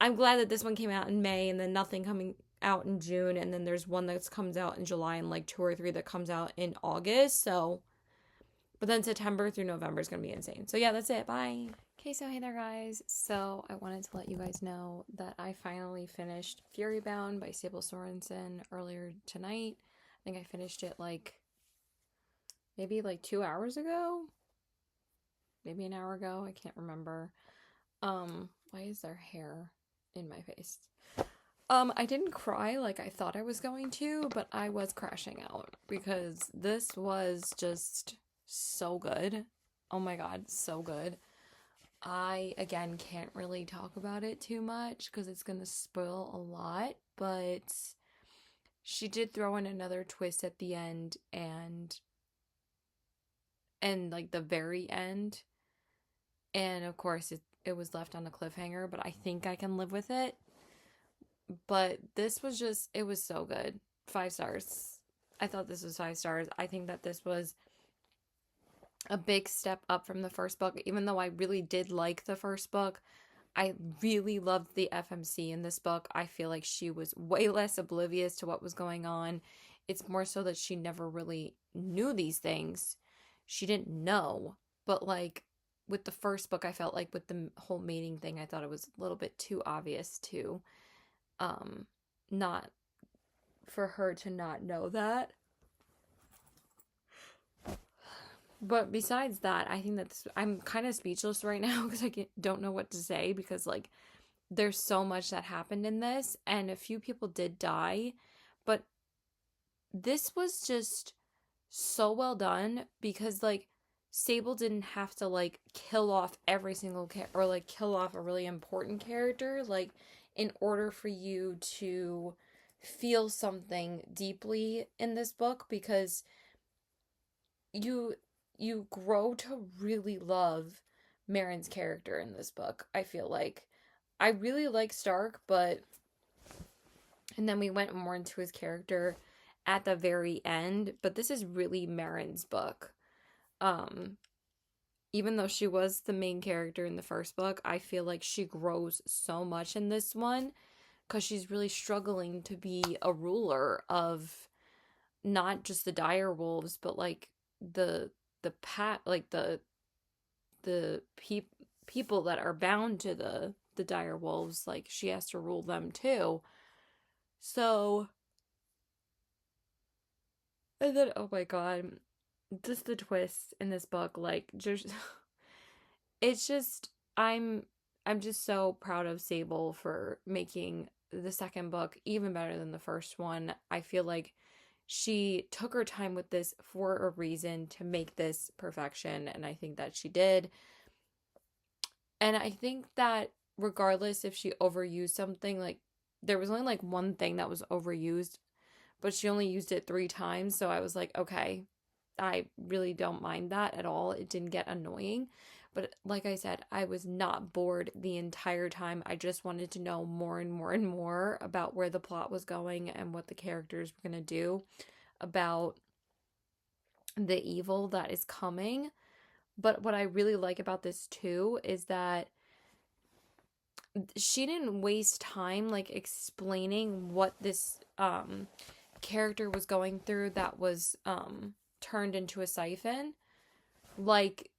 I'm glad that this one came out in May and then nothing coming out in June, and then there's one that comes out in July and like 2 or 3 that comes out in August. So but then September through November is going to be insane. So yeah, that's it. Bye. Okay, so hey there guys. So I wanted to let you guys know that I finally finished Fury Bound by Sable Sorensen earlier tonight. I think I finished it like maybe like 2 hours ago. Maybe an hour ago. I can't remember. Why is there hair in my face? I didn't cry like I thought I was going to, but I was crashing out because this was just so good. Oh my god, so good. I, again, can't really talk about it too much because it's gonna spoil a lot, but she did throw in another twist at the end and like the very end. And of course it was left on a cliffhanger, but I think I can live with it. But this was just, it was so good. 5 stars. I thought this was 5 stars. I think that this was a big step up from the first book. Even though I really did like the first book, I really loved the FMC in this book. I feel like she was way less oblivious to what was going on. It's more so that she never really knew these things. She didn't know. But like with the first book, I felt like with the whole mating thing, I thought it was a little bit too obvious to not for her to not know that. But besides that, I think that I'm kind of speechless right now because I don't know what to say because like there's so much that happened in this and a few people did die, but this was just so well done because like Sable didn't have to like kill off every single or like kill off a really important character like in order for you to feel something deeply in this book, because you grow to really love Marin's character in this book. I feel like I really like Stark, but and then we went more into his character at the very end, but this is really Marin's book. Even though she was the main character in the first book, I feel like she grows so much in this one because she's really struggling to be a ruler of not just the dire wolves, but like the like the people that are bound to the dire wolves. Like she has to rule them too. So, and then oh my god, just the twists in this book, like just it's just I'm just so proud of Sable for making the second book even better than the first one. I feel like she took her time with this for a reason to make this perfection, and I think that she did. And I think that regardless if she overused something, like there was only like one thing that was overused, but she only used it 3 times, so I was like, okay, I really don't mind that at all. It didn't get annoying. But like I said, I was not bored the entire time. I just wanted to know more and more and more about where the plot was going and what the characters were going to do about the evil that is coming. But what I really like about this too is that she didn't waste time like explaining what this character was going through that was turned into a siphon, like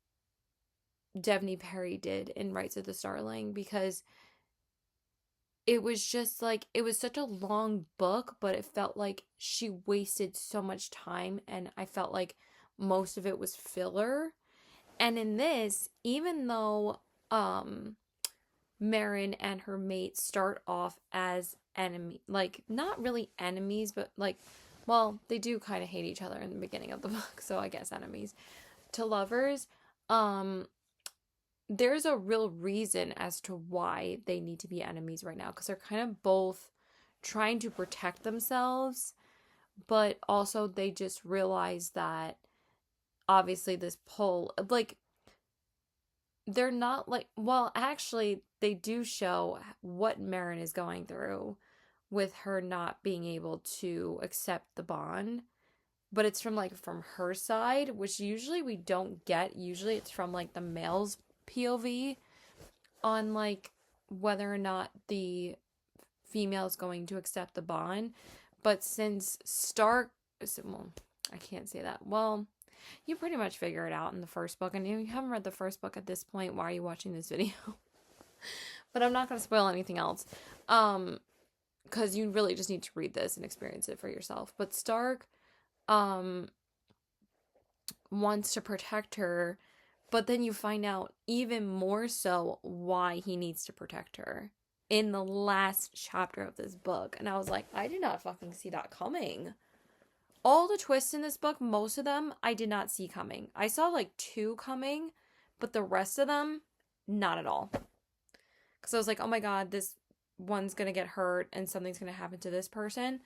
Devney Perry did in Rights of the Starling, because it was just like, it was such a long book, but it felt like she wasted so much time, and I felt like most of it was filler. And in this, even though Marin and her mate start off as enemy, like not really enemies, but like, well, they do kind of hate each other in the beginning of the book, so I guess enemies to lovers. Um, there's a real reason as to why they need to be enemies right now, because they're kind of both trying to protect themselves, but also they just realize that obviously this pull, like, they're not like, well, actually, they do show what Marin is going through with her not being able to accept the bond, but it's from like from her side, which usually we don't get. Usually it's from like the male's POV on like whether or not the female is going to accept the bond. But since Stark, well, I can't say that. Well, you pretty much figure it out in the first book, and if you haven't read the first book at this point, why are you watching this video? But I'm not going to spoil anything else, because you really just need to read this and experience it for yourself. But Stark wants to protect her, but then you find out even more so why he needs to protect her in the last chapter of this book. And I was like, I did not fucking see that coming. All the twists in this book, most of them, I did not see coming. I saw like 2 coming, but the rest of them, not at all. Because I was like, oh my god, this one's going to get hurt and something's going to happen to this person.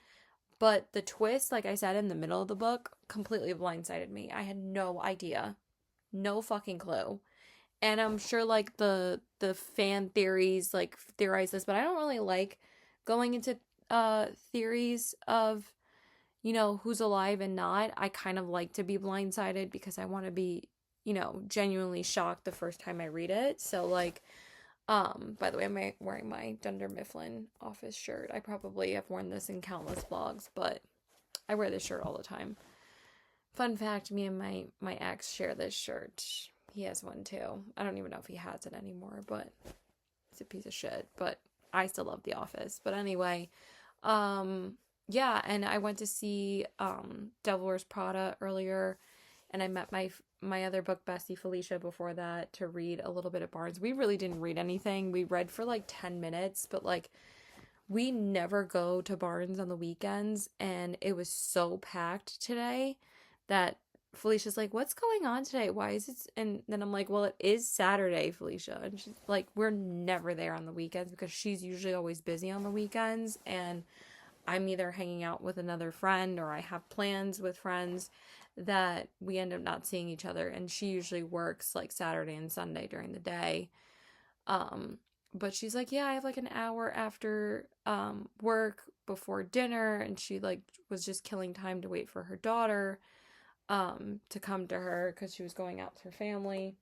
But the twist, like I said, in the middle of the book, completely blindsided me. I had no idea. No fucking clue. And I'm sure like the fan theories like theorize this, but I don't really like going into theories of, you know, who's alive and not. I kind of like to be blindsided because I want to be, you know, genuinely shocked the first time I read it. So like, by the way, I'm wearing my Dunder Mifflin office shirt. I probably have worn this in countless vlogs, but I wear this shirt all the time. Fun fact, me and my ex share this shirt. He has one too. I don't even know if he has it anymore, but it's a piece of shit. But I still love The Office. But anyway, yeah, and I went to see Devil Wears Prada earlier, and I met my other book bestie Felicia before that to read a little bit at Barnes. We really didn't read anything. We read for like 10 minutes, but like we never go to Barnes on the weekends, and it was so packed today that Felicia's like, what's going on today? Why is it? And then I'm like, well, it is Saturday, Felicia. And she's like, we're never there on the weekends because she's usually always busy on the weekends, and I'm either hanging out with another friend or I have plans with friends that we end up not seeing each other. And she usually works like Saturday and Sunday during the day. But she's like, yeah, I have like an hour after work before dinner, and she like was just killing time to wait for her daughter to come to her because she was going out with her family.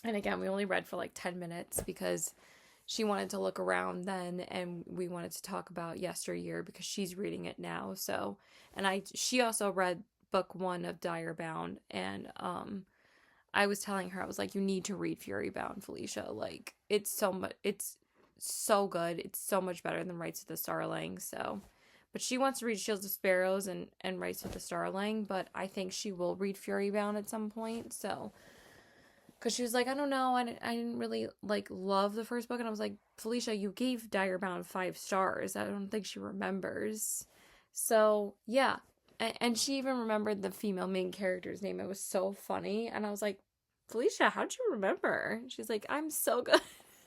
And again, we only read for like 10 minutes because she wanted to look around then, and we wanted to talk about Yesteryear because she's reading it now. So, and she also read book 1 of Direbound, and I was telling her, I was like, you need to read Furybound, Felicia. Like, it's so good. It's so much better than Rights of the Starling. So, but she wants to read Shields of Sparrows and Rights of the Starling, but I think she will read Furybound at some point. So, because she was like, I don't know, I didn't really like love the first book, and I was like, Felicia, you gave Direbound 5 stars. I don't think she remembers. So yeah, and she even remembered the female main character's name. It was so funny, and I was like, Felicia, how'd you remember? She's like, I'm so good.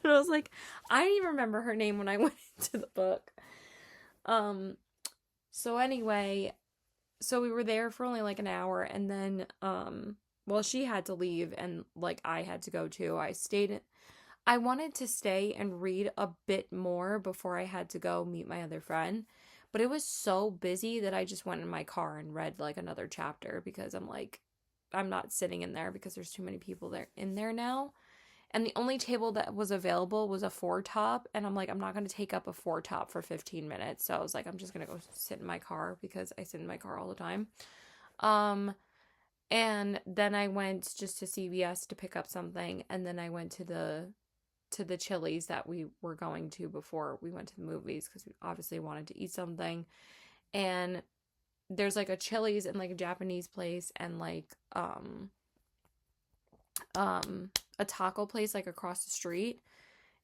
And I was like, I didn't even remember her name when I went into the book. So anyway, so we were there for only like an hour, and then well, she had to leave and like I had to go too. I wanted to stay and read a bit more before I had to go meet my other friend, but it was so busy that I just went in my car and read like another chapter because I'm like, I'm not sitting in there because there's too many people there in there now. And the only table that was available was a four top, and I'm like, I'm not going to take up a four top for 15 minutes. So I was like, I'm just going to go sit in my car because I sit in my car all the time. Um and then I went just to CVS to pick up something, and then I went to the Chili's that we were going to before we went to the movies because we obviously wanted to eat something. And there's like a Chili's and like a Japanese place and like a taco place like across the street.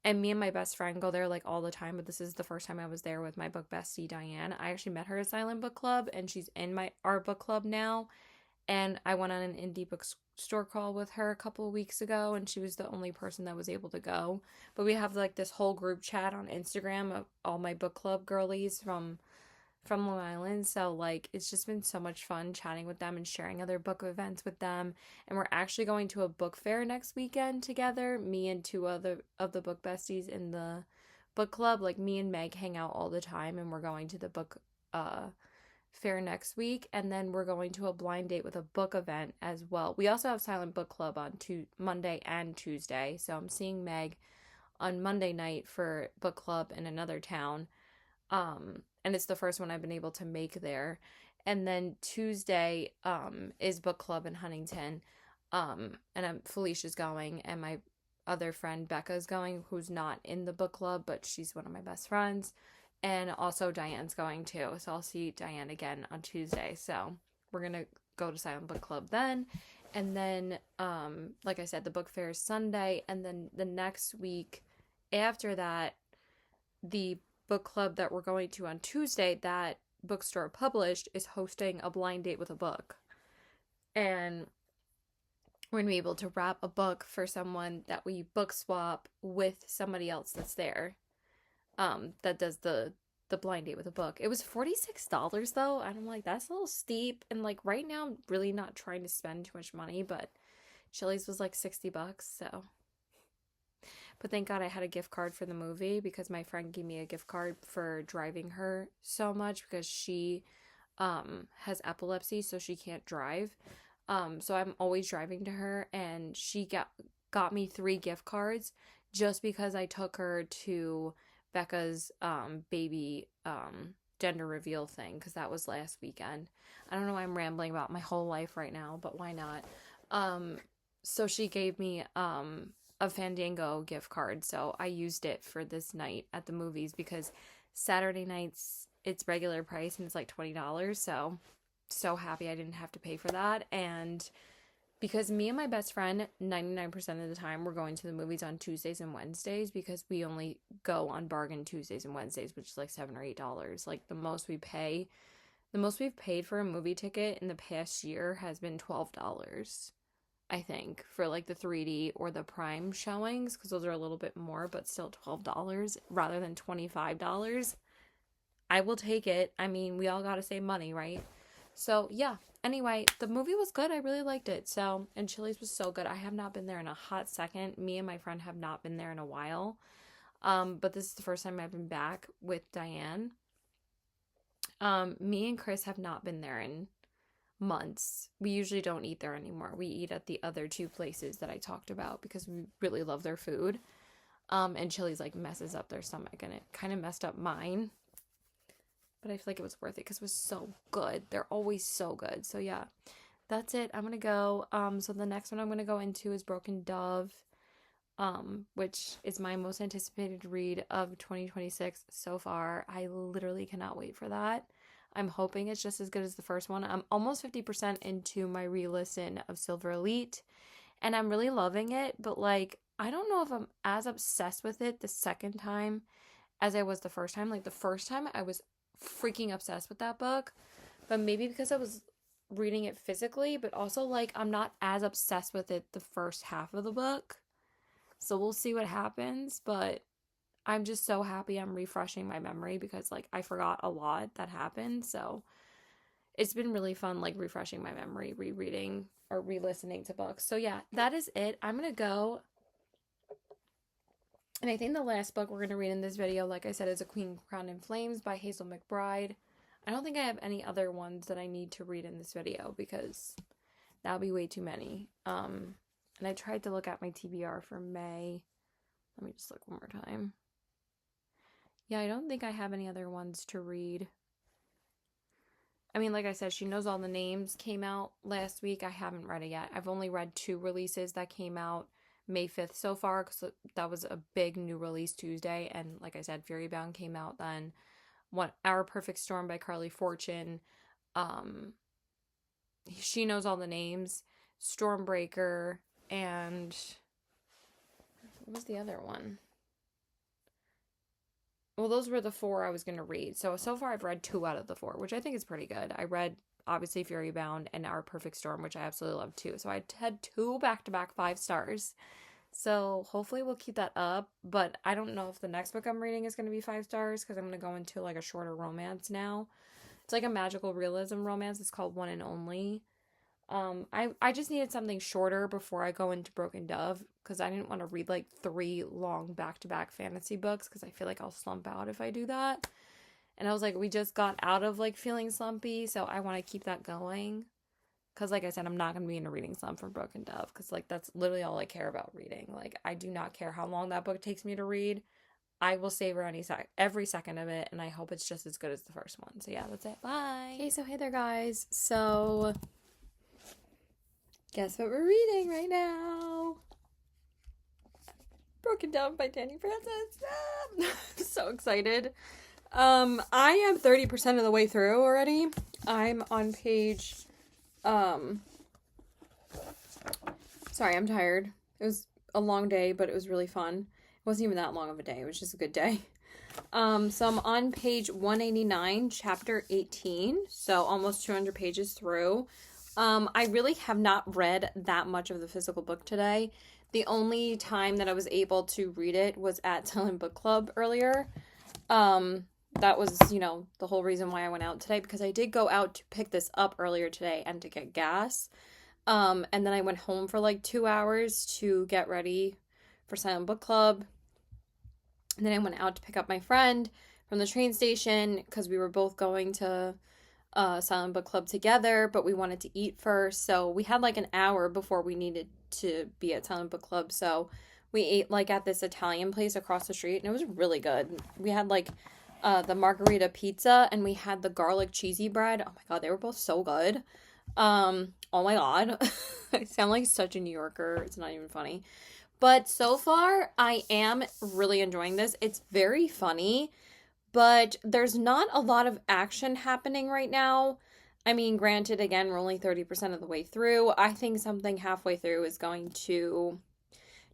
And me and my best friend go there like all the time, but this is the first time I was there with my book bestie Diane. I actually met her at Silent Book Club, and she's in our book club now. And I went on an indie bookstore call with her a couple of weeks ago, and she was the only person that was able to go. But we have like this whole group chat on Instagram of all my book club girlies from Long Island. So like it's just been so much fun chatting with them and sharing other book events with them. And we're actually going to a book fair next weekend together, me and two other of the book besties in the book club. Like me and Meg hang out all the time, and we're going to the book fair next week, and then we're going to a blind date with a book event as well. We also have Silent Book Club on Monday and Tuesday, so I'm seeing Meg on Monday night for book club in another town, and it's the first one I've been able to make there. And then Tuesday is book club in Huntington, and Felicia's going, and my other friend Becca's going, who's not in the book club, but she's one of my best friends. And also Diane's going too. So I'll see Diane again on Tuesday. So we're going to go to Silent Book Club then. And then, like I said, the book fair is Sunday. And then the next week after that, the book club that we're going to on Tuesday, that bookstore published, is hosting a blind date with a book. And we're going to be able to wrap a book for someone that we book swap with somebody else that's there. That does the blind date with a book. It was $46 though, and I'm like, that's a little steep. And like right now I'm really not trying to spend too much money, but Chili's was like $60, so. But thank God I had a gift card for the movie, because my friend gave me a gift card for driving her so much because she has epilepsy, so she can't drive. So I'm always driving to her, and she got me 3 gift cards just because I took her to Becca's baby gender reveal thing, because that was last weekend. I don't know why I'm rambling about my whole life right now, but why not? So she gave me a Fandango gift card, so I used it for this night at the movies, because Saturday nights it's regular price and it's like $20, so happy I didn't have to pay for that. And because me and my best friend 99% of the time we're going to the movies on Tuesdays and Wednesdays, because we only go on bargain Tuesdays and Wednesdays, which is like $7 or $8. Like the most we've paid for a movie ticket in the past year has been $12, I think, for like the 3D or the Prime showings, because those are a little bit more, but still $12 rather than $25. I will take it. I mean, we all gotta save money, right? So yeah, anyway, the movie was good. I really liked it. So, and Chili's was so good. I have not been there in a hot second. Me and my friend have not been there in a while. But this is the first time I've been back with Diane. Me and Chris have not been there in months. We usually don't eat there anymore. We eat at the other 2 places that I talked about because we really love their food. And Chili's like messes up their stomach, and it kind of messed up mine. But I feel like it was worth it because it was so good. They're always so good. So yeah, that's it. I'm gonna go. So the next one I'm gonna go into is Broken Dove, which is my most anticipated read of 2026 so far. I literally cannot wait for that. I'm hoping it's just as good as the first one. I'm almost 50% into my re-listen of Silver Elite, and I'm really loving it. But like, I don't know if I'm as obsessed with it the second time as I was the first time. Like the first time I was freaking obsessed with that book, but maybe because I was reading it physically, but also like I'm not as obsessed with it the first half of the book, so we'll see what happens. But I'm just so happy I'm refreshing my memory, because like I forgot a lot that happened, so it's been really fun, like, refreshing my memory, rereading or re-listening to books. So yeah, that is it. I'm gonna go. And I think the last book we're gonna read in this video, like I said, is A Queen Crowned in Flames by Hazel McBride. I don't think I have any other ones that I need to read in this video because that would be way too many. And I tried to look at my TBR for May. Let me just look one more time. Yeah, I don't think I have any other ones to read. I mean, like I said, She Knows All the Names came out last week. I haven't read it yet. I've only read 2 releases that came out May 5th so far, because that was a big new release Tuesday. And like I said, Fury Bound came out then. Our Perfect Storm by Carly Fortune. She Knows All the Names. Stormbreaker. And what was the other one? Well, those were the 4 I was going to read. So far I've read 2 out of the 4, which I think is pretty good. I read, obviously, Fury Bound and Our Perfect Storm, which I absolutely love too. So I had 2 back-to-back 5 stars. So hopefully we'll keep that up. But I don't know if the next book I'm reading is going to be 5 stars because I'm going to go into like a shorter romance now. It's like a magical realism romance. It's called One and Only. I just needed something shorter before I go into Broken Dove because I didn't want to read like 3 long back-to-back fantasy books because I feel like I'll slump out if I do that. And I was like, we just got out of like feeling slumpy, so I want to keep that going. Because like I said, I'm not going to be in a reading slump from Broken Dove because like that's literally all I care about reading. Like I do not care how long that book takes me to read. I will savor every second of it, and I hope it's just as good as the first one. So yeah, that's it. Bye. Okay, so hey there, guys. So guess what we're reading right now? Broken Dove by Danny Francis. I'm so excited. I am 30% of the way through already. I'm on page, sorry, I'm tired. It was a long day, but it was really fun. It wasn't even that long of a day. It was just a good day. So I'm on page 189, chapter 18. So almost 200 pages through. I really have not read that much of the physical book today. The only time that I was able to read it was at Silent Book Club earlier. That was, the whole reason why I went out today, because I did go out to pick this up earlier today and to get gas. And then I went home for like 2 hours to get ready for Silent Book Club. And then I went out to pick up my friend from the train station because we were both going to Silent Book Club together, but we wanted to eat first. So we had like an hour before we needed to be at Silent Book Club. So we ate like at this Italian place across the street, and it was really good. We had like the margarita pizza, and we had the garlic cheesy bread. Oh my god, they were both so good. Oh my god. I sound like such a New Yorker. It's not even funny. But so far, I am really enjoying this. It's very funny, but there's not a lot of action happening right now. I mean, granted, again, we're only 30% of the way through. I think something halfway through is going to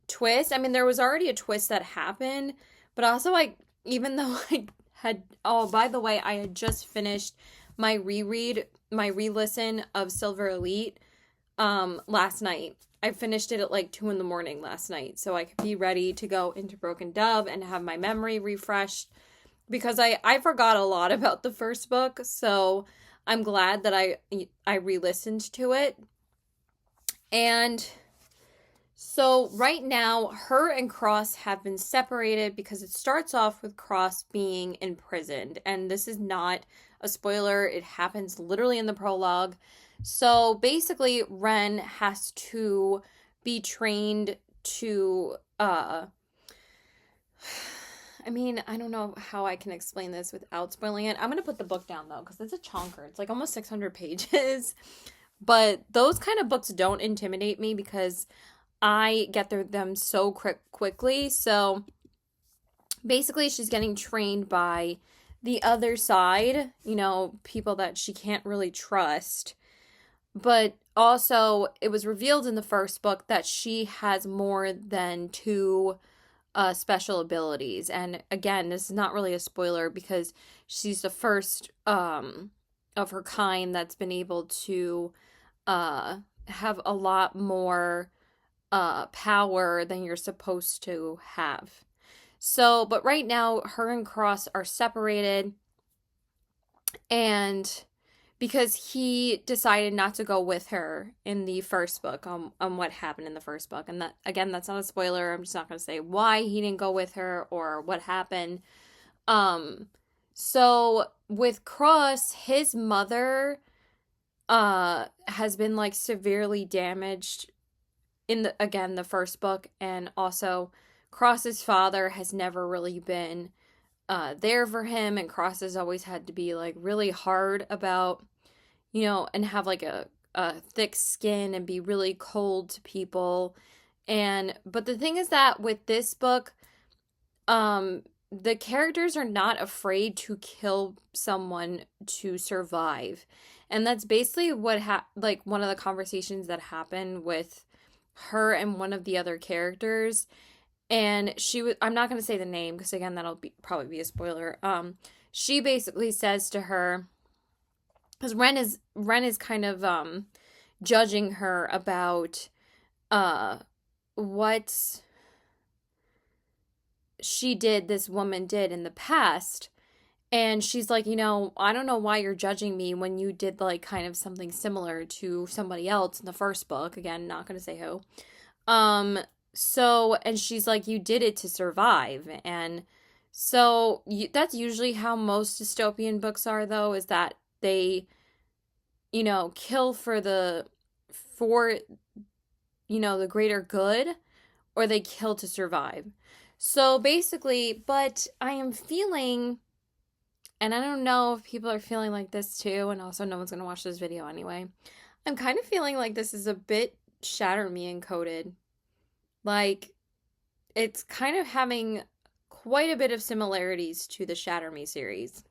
twist. I mean, there was already a twist that happened, but also, even though I had, oh, by the way, I had just finished my re-listen of Silver Elite last night. I finished it at like 2 a.m. last night, so I could be ready to go into Broken Dove and have my memory refreshed, because I forgot a lot about the first book, so I'm glad that I re-listened to it. And so right now, her and Cross have been separated because it starts off with Cross being imprisoned, and this is not a spoiler. It happens literally in the prologue. So basically, Ren has to be trained to, I don't know how I can explain this without spoiling it. I'm going to put the book down, though, because it's a chonker. It's like almost 600 pages. But those kind of books don't intimidate me because I get through them so quickly. So basically, she's getting trained by the other side, people that she can't really trust. But also, it was revealed in the first book that she has more than 2 special abilities. And again, this is not really a spoiler because she's the first of her kind that's been able to have a lot more power than you're supposed to have. So, but right now, her and Cross are separated, and because he decided not to go with her in the first book on what happened in the first book. And that, again, that's not a spoiler. I'm just not going to say why he didn't go with her or what happened. Um, so with Cross, his mother has been like severely damaged in the first book, and also Cross's father has never really been there for him, and Cross has always had to be like really hard about, and have like a thick skin and be really cold to people. But the thing is that with this book, the characters are not afraid to kill someone to survive. And that's basically what like one of the conversations that happened with her and one of the other characters. And I'm not going to say the name because again that'll probably be a spoiler. She basically says to her, cuz Ren is kind of judging her about what this woman did in the past. And she's like, I don't know why you're judging me when you did like kind of something similar to somebody else in the first book. Again, not going to say who. And she's like, you did it to survive. And so that's usually how most dystopian books are, though, is that they, kill for the greater good, or they kill to survive. So basically, but I am feeling, and I don't know if people are feeling like this too, and also no one's going to watch this video anyway. I'm kind of feeling like this is a bit Shatter Me encoded. Like, it's kind of having quite a bit of similarities to the Shatter Me series.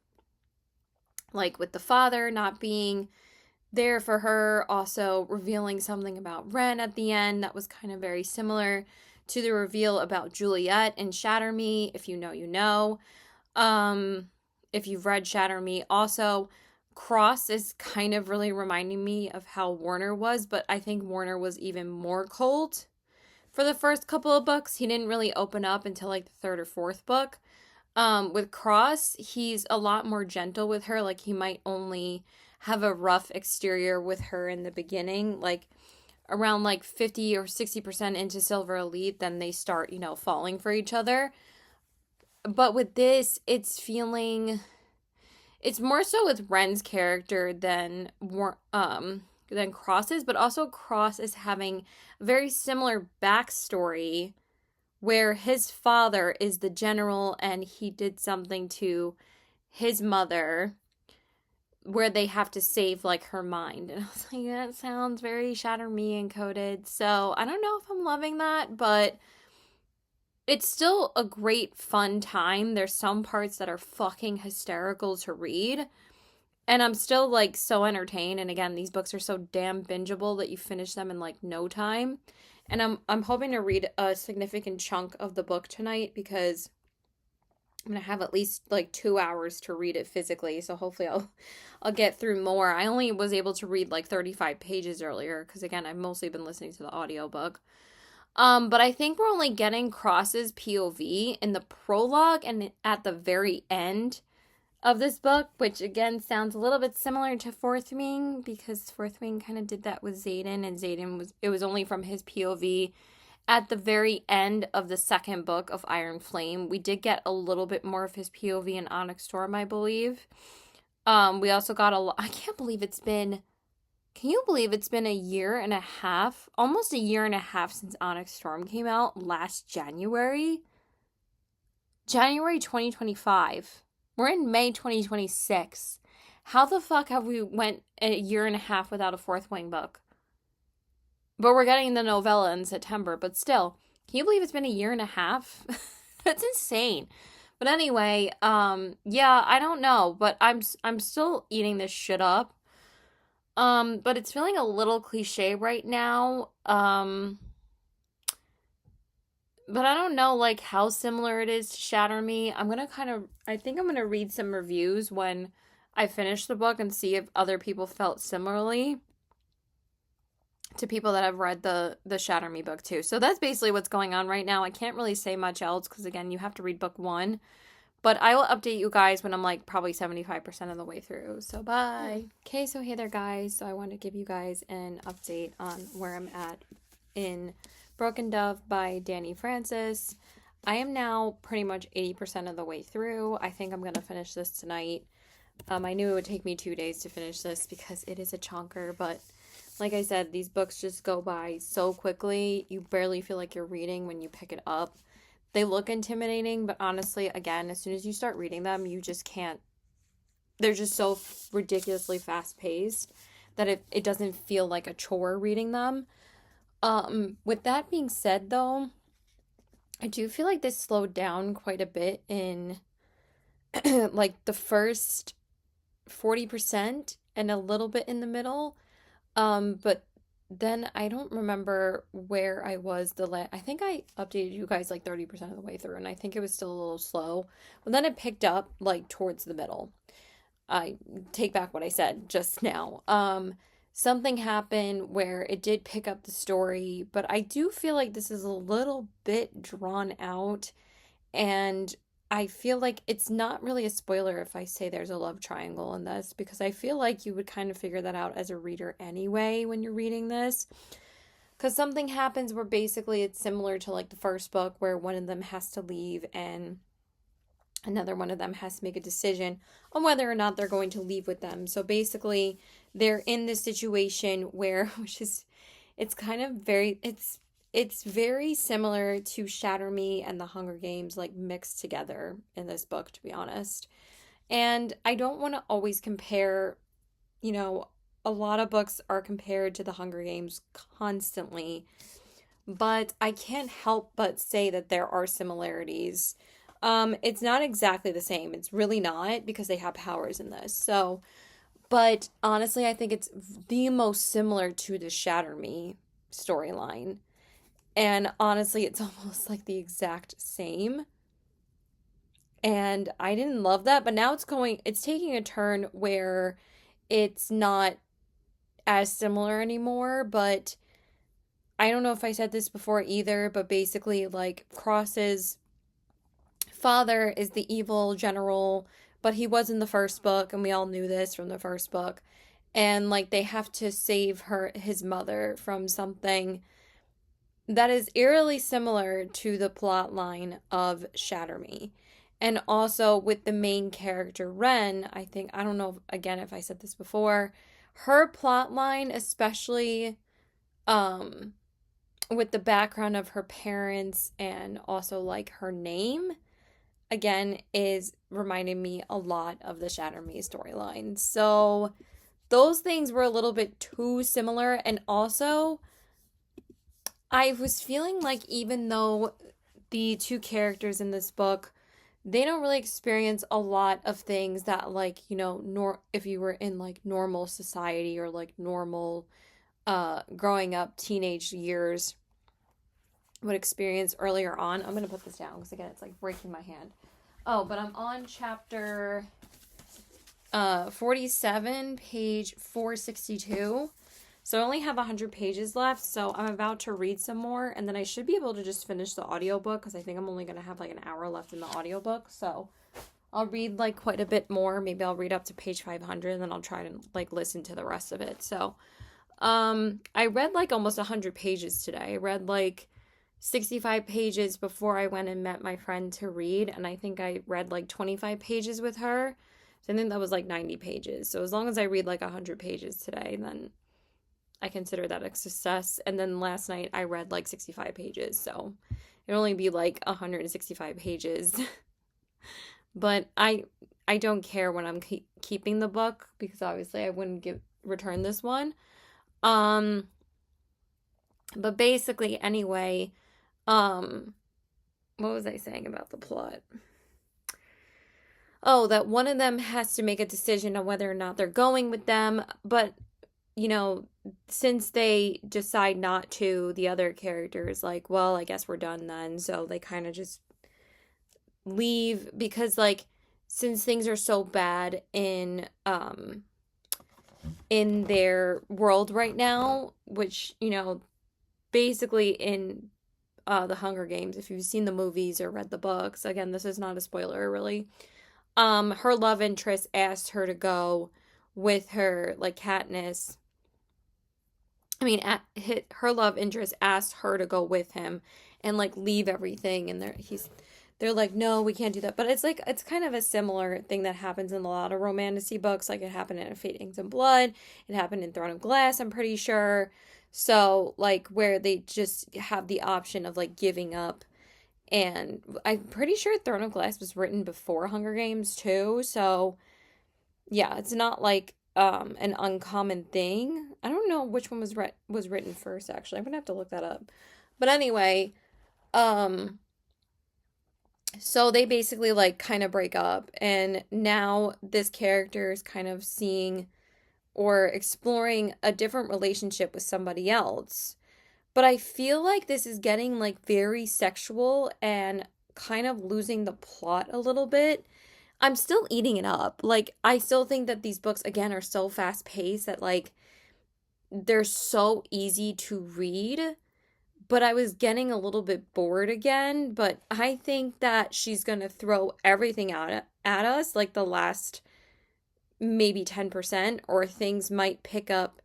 Like, with the father not being there for her, also revealing something about Ren at the end that was kind of very similar to the reveal about Juliet in Shatter Me. If you know, you know. If you've read Shatter Me, also, Cross is kind of really reminding me of how Warner was, but I think Warner was even more cold for the first couple of books. He didn't really open up until like the third or fourth book. With Cross, he's a lot more gentle with her. Like, he might only have a rough exterior with her in the beginning, like around like 50 or 60% into Silver Elite, then they start, falling for each other. But with this, it's more so with Ren's character than Cross's, but also Cross is having a very similar backstory where his father is the general and he did something to his mother where they have to save like her mind. And I was like, that sounds very Shatter Me encoded. So I don't know if I'm loving that, but it's still a great fun time. There's some parts that are fucking hysterical to read. And I'm still like so entertained. And again, these books are so damn bingeable that you finish them in like no time. And I'm hoping to read a significant chunk of the book tonight because I'm gonna have at least like 2 hours to read it physically. So hopefully I'll get through more. I only was able to read like 35 pages earlier because again, I've mostly been listening to the audiobook. But I think we're only getting Cross's POV in the prologue and at the very end of this book, which again sounds a little bit similar to Fourth Wing because Fourth Wing kind of did that with Xaden, and it was only from his POV at the very end of the second book of Iron Flame. We did get a little bit more of his POV in Onyx Storm, I believe. We also got I can't believe it's been, can you believe it's been a year and a half, almost a year and a half since Onyx Storm came out last January? January 2025. We're in May 2026. How the fuck have we went a year and a half without a Fourth Wing book? But we're getting the novella in September, but still, can you believe it's been a year and a half? That's insane. But anyway, yeah, I don't know, but I'm still eating this shit up. But it's feeling a little cliche right now. But I don't know, like, how similar it is to Shatter Me. I think I'm gonna read some reviews when I finish the book and see if other people felt similarly to people that have read the Shatter Me book too. So that's basically what's going on right now. I can't really say much else because, again, you have to read book 1. But I will update you guys when I'm like probably 75% of the way through. So bye. Okay, so hey there, guys. So I want to give you guys an update on where I'm at in Broken Dove by Danny Francis. I am now pretty much 80% of the way through. I think I'm going to finish this tonight. I knew it would take me 2 days to finish this because it is a chonker, but like I said, these books just go by so quickly. You barely feel like you're reading when you pick it up. They look intimidating, but honestly, again, as soon as you start reading them, you just can't. They're just so ridiculously fast paced that it doesn't feel like a chore reading them. With that being said, though, I do feel like this slowed down quite a bit in like the first 40% and a little bit in the middle. But then I don't remember where I was I think I updated you guys like 30% of the way through, and I think it was still a little slow. But then it picked up like towards the middle. I take back what I said just now. Something happened where it did pick up the story, but I do feel like this is a little bit drawn out, and I feel like it's not really a spoiler if I say there's a love triangle in this, because I feel like you would kind of figure that out as a reader anyway when you're reading this. Because something happens where basically it's similar to like the first book where one of them has to leave and another one of them has to make a decision on whether or not they're going to leave with them. So basically, they're in this situation where, it's kind of it's very similar to Shatter Me and the Hunger Games, like mixed together in this book, to be honest. And I don't want to always compare, a lot of books are compared to the Hunger Games constantly, but I can't help but say that there are similarities. It's not exactly the same. It's really not, because they have powers in this. So, but honestly, I think it's the most similar to the Shatter Me storyline. And honestly, it's almost like the exact same. And I didn't love that, but now it's taking a turn where it's not as similar anymore, but I don't know if I said this before either, but basically like Cross's father is the evil general, but he was in the first book, and we all knew this from the first book. And like they have to save his mother from something that is eerily similar to the plot line of Shatter Me. And also with the main character, Ren, I don't know, again, if I said this before, her plot line, especially with the background of her parents and also like her name, again, is reminding me a lot of the Shatter Me storyline. So those things were a little bit too similar. And also, I was feeling like even though the two characters in this book, they don't really experience a lot of things that like, if you were in like normal society or like normal growing up teenage years would experience earlier on. I'm going to put this down because again, it's like breaking my hand. Oh, but I'm on chapter 47, page 462. So I only have 100 pages left, so I'm about to read some more, and then I should be able to just finish the audiobook, because I think I'm only going to have like an hour left in the audiobook, so I'll read like quite a bit more. Maybe I'll read up to page 500, and then I'll try to like listen to the rest of it. So I read like almost 100 pages today. I read like 65 pages before I went and met my friend to read, and I think I read like 25 pages with her, so I think that was like 90 pages. So as long as I read like 100 pages today, then I consider that a success. And then last night I read like 65 pages, so it'd only be like 165 pages. But I don't care when I'm keeping the book, because obviously I wouldn't return this one. But basically anyway, what was I saying about the plot? Oh, that one of them has to make a decision on whether or not they're going with them, but since they decide not to, the other character is like, well, I guess we're done then. So they kind of just leave, because like, since things are so bad in their world right now, which, basically in The Hunger Games, if you've seen the movies or read the books, again, this is not a spoiler really. Her love interest asked her to go with her, like Katniss. I mean, her love interest asked her to go with him and like leave everything, and they're like, no, we can't do that. But it's like it's kind of a similar thing that happens in a lot of romantasy books. Like it happened in Fate, Inks, and Blood. It happened in Throne of Glass, I'm pretty sure. So like where they just have the option of like giving up. And I'm pretty sure Throne of Glass was written before Hunger Games too. So yeah, it's not like an uncommon thing. I don't know which one was written first actually. I'm gonna have to look that up. But anyway, um so they basically like kind of break up, and now this character is kind of seeing or exploring a different relationship with somebody else. But I feel like this is getting like very sexual and kind of losing the plot a little bit. I'm still eating it up. Like I still think that these books again are so fast paced that like they're so easy to read, but I was getting a little bit bored again. But I think that she's going to throw everything out at us like the last maybe 10%, or things might pick up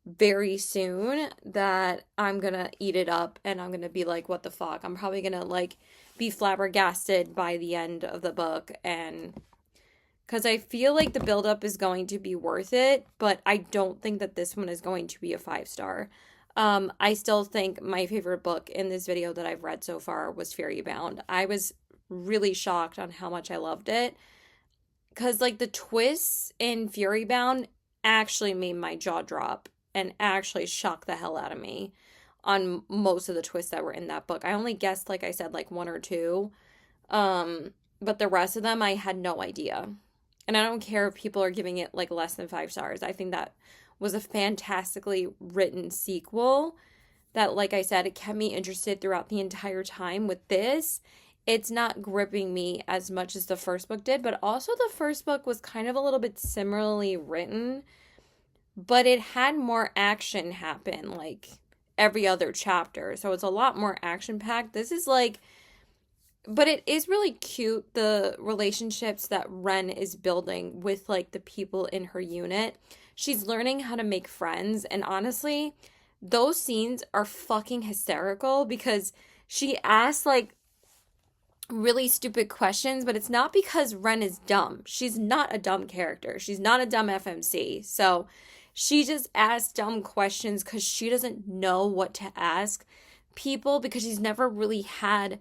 very soon that I'm going to eat it up and I'm going to be like, what the fuck? I'm probably going to like be flabbergasted by the end of the book, and because I feel like the buildup is going to be worth it, but I don't think that this one is going to be a 5-star. I still think my favorite book in this video that I've read so far was Fairy Bound. I was really shocked on how much I loved it, because like the twists in Fury Bound actually made my jaw drop and actually shocked the hell out of me on most of the twists that were in that book. I only guessed, like I said, like one or two. But the rest of them I had no idea. And I don't care if people are giving it like less than 5 stars. I think that was a fantastically written sequel that, like I said, it kept me interested throughout the entire time. With this, it's not gripping me as much as the first book did, but also the first book was kind of a little bit similarly written, but it had more action happen like every other chapter. So it's a lot more action packed. This is like, but it is really cute, the relationships that Ren is building with like the people in her unit. She's learning how to make friends, and honestly, those scenes are fucking hysterical because she asks like really stupid questions, but it's not because Ren is dumb. She's not a dumb character. She's not a dumb FMC. So she just asks dumb questions because she doesn't know what to ask people, because she's never really had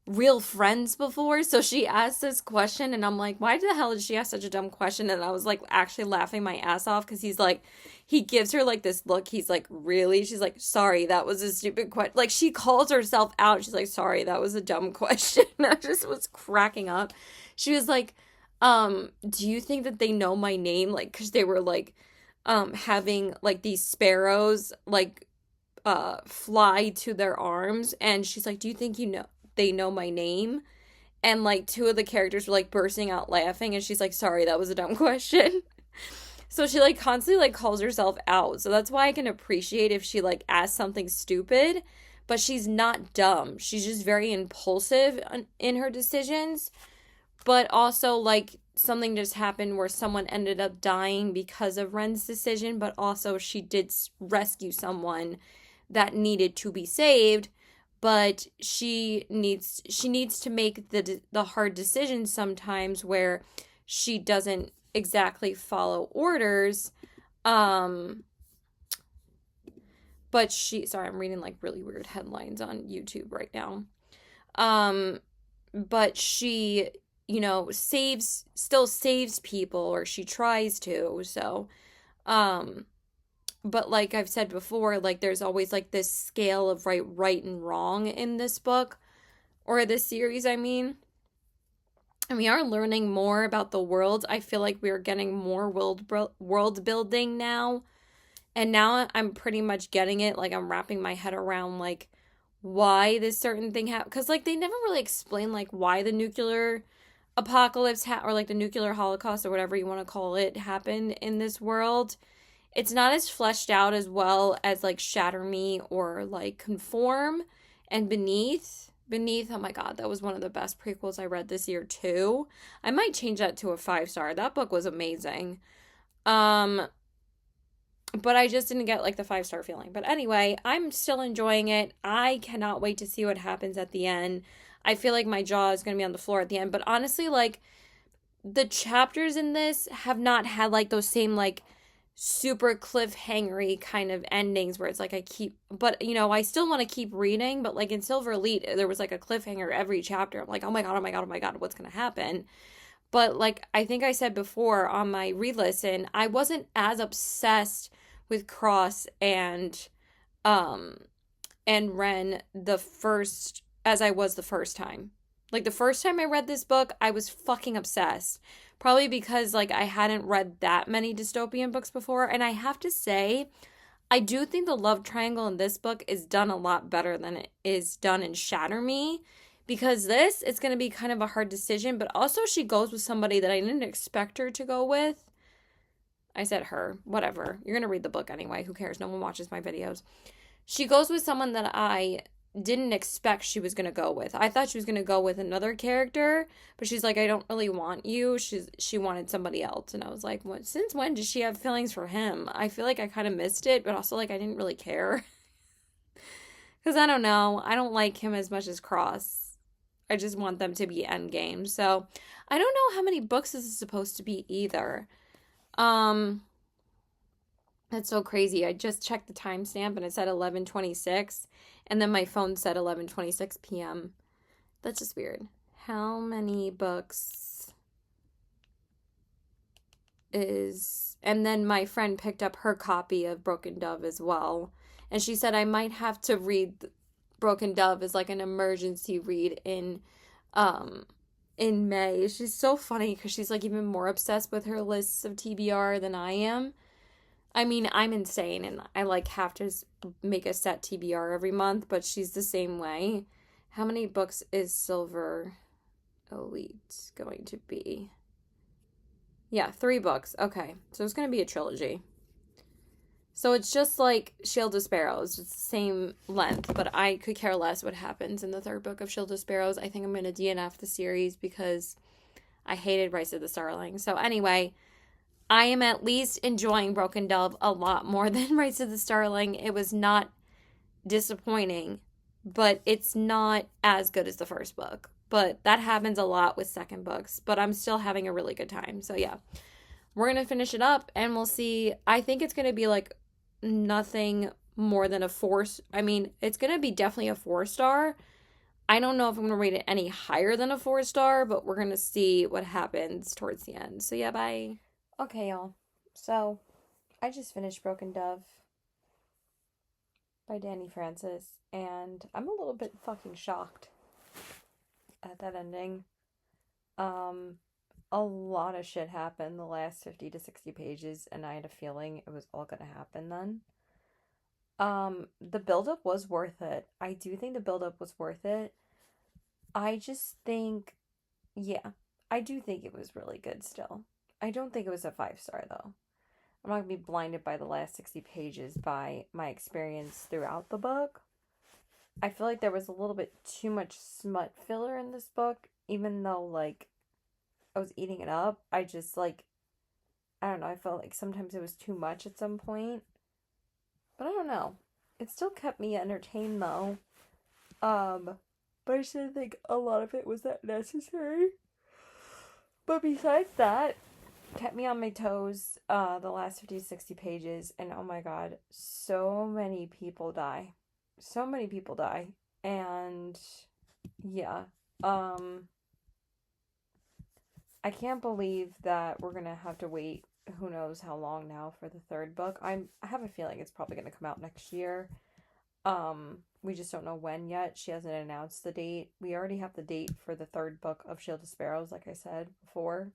real friends before. So she asked this question, and I'm like, why the hell did she ask such a dumb question? And I was like actually laughing my ass off, because he gives her like this look. He's like, really? She's like, sorry, that was a stupid question. Like she calls herself out. She's like, sorry, that was a dumb question. I just was cracking up. She was like, do you think that they know my name? Like, because they were like having like these sparrows like fly to their arms, and she's like, do you think they know my name? And like two of the characters were like bursting out laughing, and she's like, sorry, that was a dumb question. So she like constantly like calls herself out. So that's why I can appreciate if she like asks something stupid, but she's not dumb. She's just very impulsive in her decisions. But also like something just happened where someone ended up dying because of Ren's decision, but also she did rescue someone that needed to be saved. But she needs to make the hard decisions sometimes where she doesn't exactly follow orders. But I'm reading like really weird headlines on YouTube right now. But she, still saves people, or she tries to. So, but like I've said before, like there's always like this scale of right and wrong in this book, or this series, I mean. And we are learning more about the world. I feel like we are getting more world building now. And now I'm pretty much getting it. Like I'm wrapping my head around like why this certain thing happened. Because like they never really explain like why the nuclear apocalypse or like the nuclear holocaust or whatever you want to call it happened in this world. It's not as fleshed out as well as like Shatter Me or like Conform. And Beneath, oh my God, that was one of the best prequels I read this year too. I might change that to a 5 star. That book was amazing. Um, but I just didn't get like the 5 star feeling. But anyway, I'm still enjoying it. I cannot wait to see what happens at the end. I feel like my jaw is going to be on the floor at the end. But honestly, like the chapters in this have not had like those same like super cliffhangery kind of endings where it's like I keep, but you know, I still want to keep reading. But like in Silver Elite, there was like a cliffhanger every chapter. I'm like, oh my God, oh my God, oh my God, what's going to happen? But like I think I said before on my re-listen, I wasn't as obsessed with Cross um and Ren the first as I was the first time. Like the first time I read this book, I was fucking obsessed. Probably because like I hadn't read that many dystopian books before, and I have to say I do think the love triangle in this book is done a lot better than it is done in Shatter Me, because this it's going to be kind of a hard decision, but also she goes with somebody that I didn't expect her to go with. I said her, whatever. You're going to read the book anyway. Who cares? No one watches my videos. She goes with someone that I didn't expect she was going to go with. I thought she was going to go with another character, but she's like, I don't really want you. She wanted somebody else. And I was like, what, since when does she have feelings for him? I feel like I kind of missed it, but also like I didn't really care. Because I don't know. I don't like him as much as Cross. I just want them to be endgame. So I don't know how many books this is supposed to be either. Um, That's so crazy. I just checked the timestamp and it said 11:26 and then my phone said 11:26 p.m. That's just weird. How many books is and then my friend picked up her copy of Broken Dove as well. And she said I might have to read Broken Dove as like an emergency read um in May. She's so funny because she's like even more obsessed with her lists of TBR than I am. I mean, I'm insane and I like have to make a set TBR every month, but she's the same way. How many books is Silver Elite going to be? Yeah, 3 books. Okay. So it's going to be a trilogy. So it's just like Shield of Sparrows. It's the same length, but I could care less what happens in the 3rd book of Shield of Sparrows. I think I'm going to DNF the series because I hated Rise of the Starling. So anyway, I am at least enjoying Broken Dove a lot more than Rise of the Starling. It was not disappointing, but it's not as good as the 1st book. But that happens a lot with 2nd books, but I'm still having a really good time. So yeah, we're going to finish it up and we'll see. I think it's going to be like nothing more than a 4. I mean, it's going to be definitely a 4-star. I don't know if I'm going to rate it any higher than a 4-star, but we're going to see what happens towards the end. So yeah, bye. Okay, y'all. So, I just finished Broken Dove by Danny Francis, and I'm a little bit fucking shocked at that ending. Um, a lot of shit happened the last 50 to 60 pages, and I had a feeling it was all gonna happen then. The buildup was worth it. I do think the buildup was worth it. I just think, yeah, I do think it was really good still. I don't think it was a 5-star though. I'm not gonna be blinded by the last 60 pages by my experience throughout the book. I feel like there was a little bit too much smut filler in this book, even though like I was eating it up. I just like I don't know, I felt like sometimes it was too much at some point. But I don't know. It still kept me entertained though. But I just didn't think a lot of it was that necessary. But besides that, kept me on my toes the last 50 to 60 pages, and oh my god, so many people die. So many people die. And yeah. I can't believe that we're gonna have to wait who knows how long now for the 3rd book. I have a feeling it's probably gonna come out next year. We just don't know when yet. She hasn't announced the date. We already have the date for the 3rd book of Shield of Sparrows, like I said before.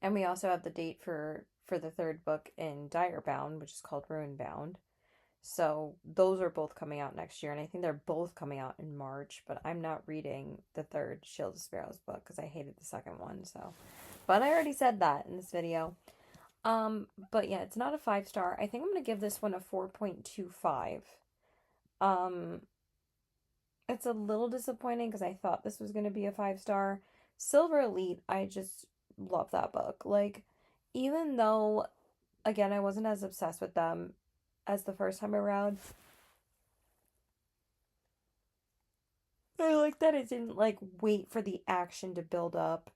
And we also have the date for the 3rd book in Direbound, which is called Ruinbound. So those are both coming out next year, and I think they're both coming out in March, but I'm not reading the 3rd Shield of Sparrows book because I hated the 2nd one, so. But I already said that in this video. But yeah, it's not a 5-star. I think I'm going to give this one a 4.25. Um, it's a little disappointing because I thought this was going to be a 5 star. Silver Elite, I just love that book. Like, even though, again, I wasn't as obsessed with them as the first time around, I like that it didn't like wait for the action to build up.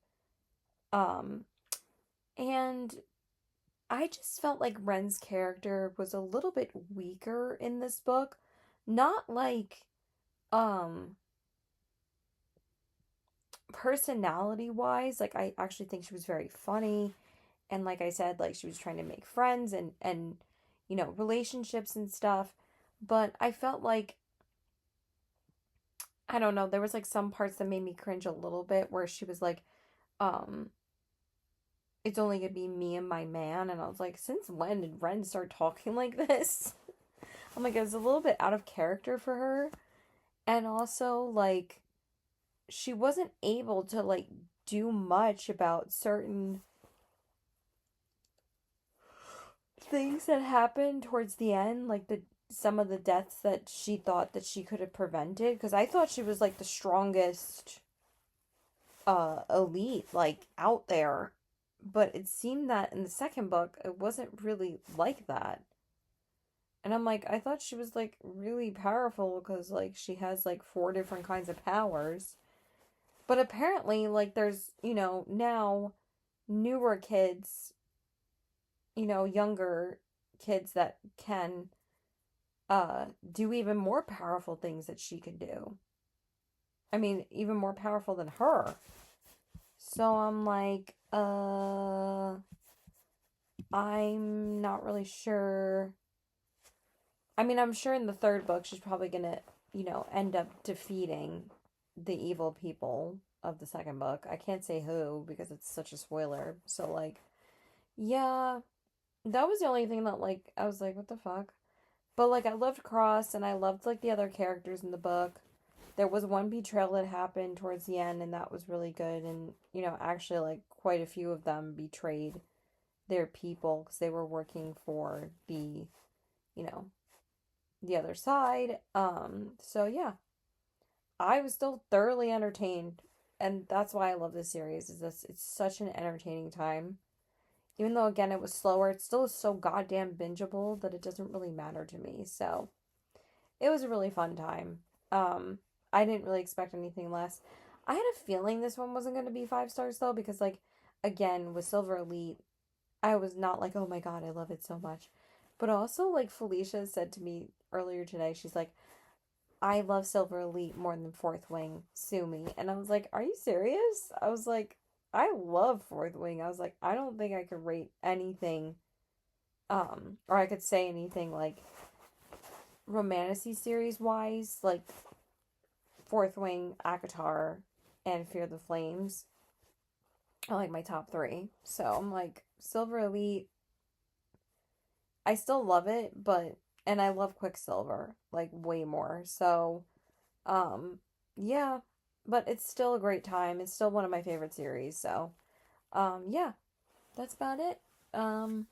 Um, and I just felt like Ren's character was a little bit weaker in this book. Not like, um, personality wise, like I actually think she was very funny, and like I said, like she was trying to make friends and relationships and stuff. But I felt like, I don't know, there was like some parts that made me cringe a little bit where she was like, um it's only gonna be me and my man, and I was like, since when did Ren start talking like this? I'm like, it was a little bit out of character for her. And also, like, she wasn't able to like do much about certain things that happened towards the end, like the some of the deaths that she thought that she could have prevented, because I thought she was like the strongest elite like out there, but it seemed that in the second book it wasn't really like that. And I'm like, I thought she was like really powerful because like she has like four different kinds of powers. But apparently like there's, now newer kids, younger kids that can do even more powerful things that she can do. I mean, even more powerful than her. So I'm like, I'm not really sure. I mean, I'm sure in the third book she's probably gonna, end up defeating the evil people of the second book. I can't say who because it's such a spoiler. So like, yeah, that was the only thing that like I was like, what the fuck? But like I loved Cross and I loved like the other characters in the book. There was one betrayal that happened towards the end and that was really good, and actually like quite a few of them betrayed their people because they were working for you know, the other side. So yeah, I was still thoroughly entertained, and that's why I love this series. Is this It's such an entertaining time. Even though again it was slower, it still is so goddamn bingeable that it doesn't really matter to me. So it was a really fun time. I didn't really expect anything less. I had a feeling this one wasn't going to be 5 stars though, because like again with Silver Elite, I was not like, oh my god, I love it so much. But also like Felicia said to me earlier today, she's like, I love Silver Elite more than Fourth Wing. Sue me. And I was like, are you serious? I was like, I love Fourth Wing. I was like, I don't think I could rate anything, or I could say anything like Romantasy series wise, like Fourth Wing, Akatar, and Fear the Flames are like my top three. So I'm like, Silver Elite, I still love it, but and I love Quicksilver like way more. So, um, yeah, but it's still a great time. It's still one of my favorite series. So, yeah, that's about it. Um,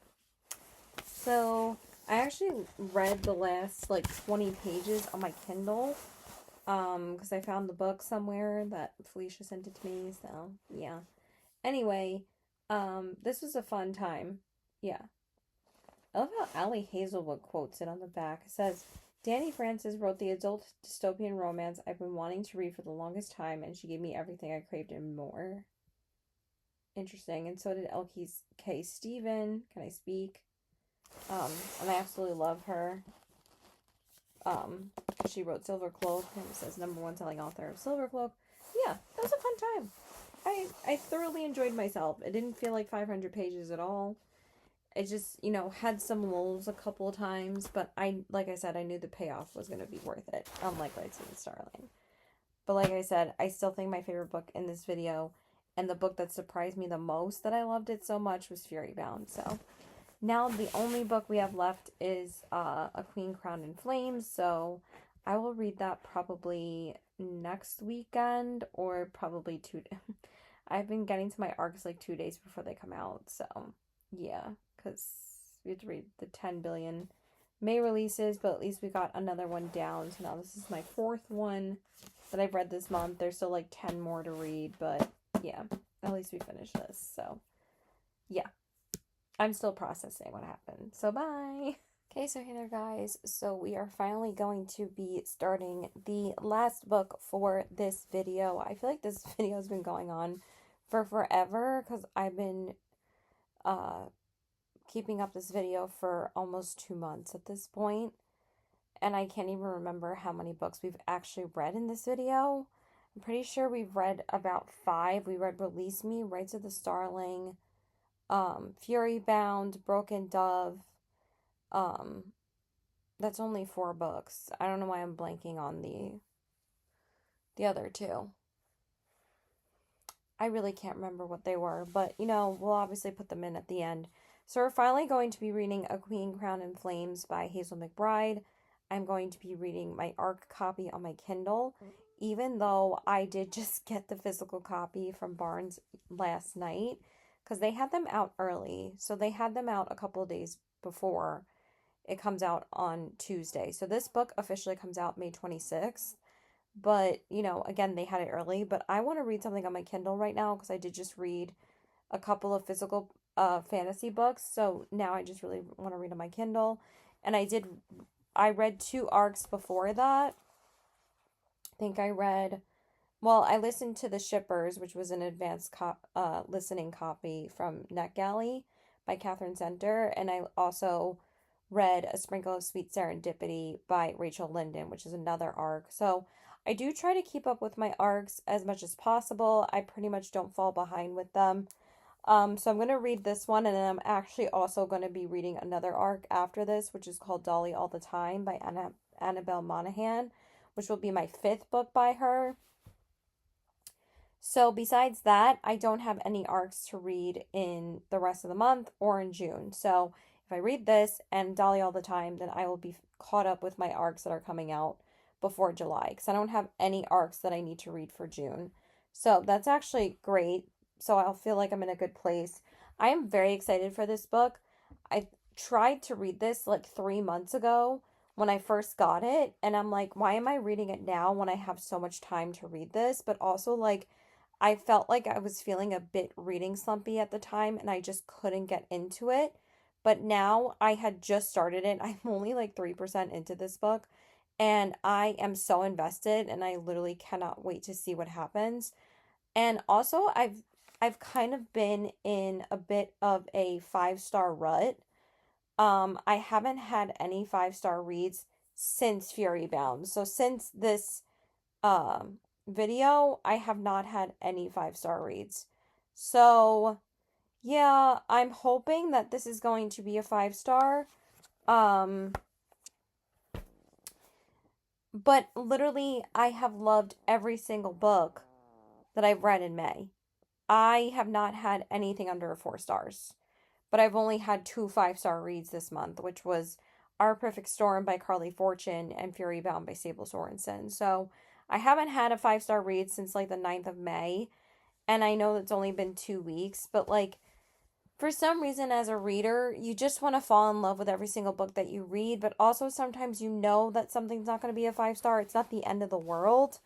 so I actually read the last like 20 pages on my Kindle. Because I found the book somewhere that Felicia sent it to me. So yeah. Anyway, this was a fun time. Yeah. I love how Allie Hazelwood quotes it on the back. It says, Danny Francis wrote the adult dystopian romance I've been wanting to read for the longest time, and she gave me everything I craved and more. Interesting. And so did Elkie K. Steven. Can I speak? And I absolutely love her. She wrote Silver Cloak, and it says #1 selling author of Silver Cloak. Yeah, that was a fun time. I thoroughly enjoyed myself. It didn't feel like 500 pages at all. It just, had some lulls a couple of times, but like I said, I knew the payoff was going to be worth it, unlike Lights of the Starling. But like I said, I still think my favorite book in this video, and the book that surprised me the most that I loved it so much, was Fury Bound. So now the only book we have left is A Queen Crowned in Flames, so I will read that probably next weekend, or probably I've been getting to my arcs like 2 days before they come out, so yeah, because we have to read the 10 billion May releases, but at least we got another one down. So now this is my 4th one that I've read this month. There's still like 10 more to read, but yeah, at least we finished this. So yeah, I'm still processing what happened. So bye. Okay, so hey there, guys. So we are finally going to be starting the last book for this video. I feel like this video has been going on for forever because I've been keeping up this video for almost 2 months at this point, and I can't even remember how many books we've actually read in this video. I'm pretty sure we've read about 5. We read Release Me, Rights of the Starling, Fury Bound, Broken Dove. That's only 4 books. I don't know why I'm blanking on the other 2. I really can't remember what they were, but you know, we'll obviously put them in at the end. So we're finally going to be reading A Queen Crowned in Flames by Hazel McBride. I'm going to be reading my ARC copy on my Kindle, even though I did just get the physical copy from Barnes last night, because they had them out early. So they had them out a couple of days before. It comes out on Tuesday. So this book officially comes out May 26th. But, you know, again, they had it early. But I want to read something on my Kindle right now because I did just read a couple of physical fantasy books. So now I just really want to read on my Kindle. And I read 2 arcs before that. I think I read, well, I listened to The Shippers, which was an advanced listening copy from NetGalley by Catherine Center. And I also read A Sprinkle of Sweet Serendipity by Rachel Linden, which is another arc. So I do try to keep up with my arcs as much as possible. I pretty much don't fall behind with them. So I'm going to read this one, and then I'm actually also going to be reading another arc after this, which is called Dolly All the Time by Annabelle Monaghan, which will be my 5th book by her. So besides that, I don't have any arcs to read in the rest of the month or in June. So if I read this and Dolly All the Time, then I will be caught up with my arcs that are coming out before July, because I don't have any arcs that I need to read for June. So that's actually great. So I'll feel like I'm in a good place. I am very excited for this book. I tried to read this like 3 months ago when I first got it, and I'm like, why am I reading it now when I have so much time to read this? But also, like, I felt like I was feeling a bit reading slumpy at the time, and I just couldn't get into it. But now I had just started it. I'm only like 3% into this book, and I am so invested, and I literally cannot wait to see what happens. And also, I've kind of been in a bit of a 5-star rut. I haven't had any 5-star reads since Fury Bound. So since this video, I have not had any 5-star reads. So yeah, I'm hoping that this is going to be a 5-star. But literally, I have loved every single book that I've read in May. I have not had anything under 4 stars, but I've only had 2 5-star reads this month, which was Our Perfect Storm by Carly Fortune and Fury Bound by Sable Sorensen. So I haven't had a 5-star read since like the 9th of May, and I know it's only been 2 weeks, but like, for some reason as a reader, you just want to fall in love with every single book that you read, but also sometimes you know that something's not going to be a 5-star. It's not the end of the world.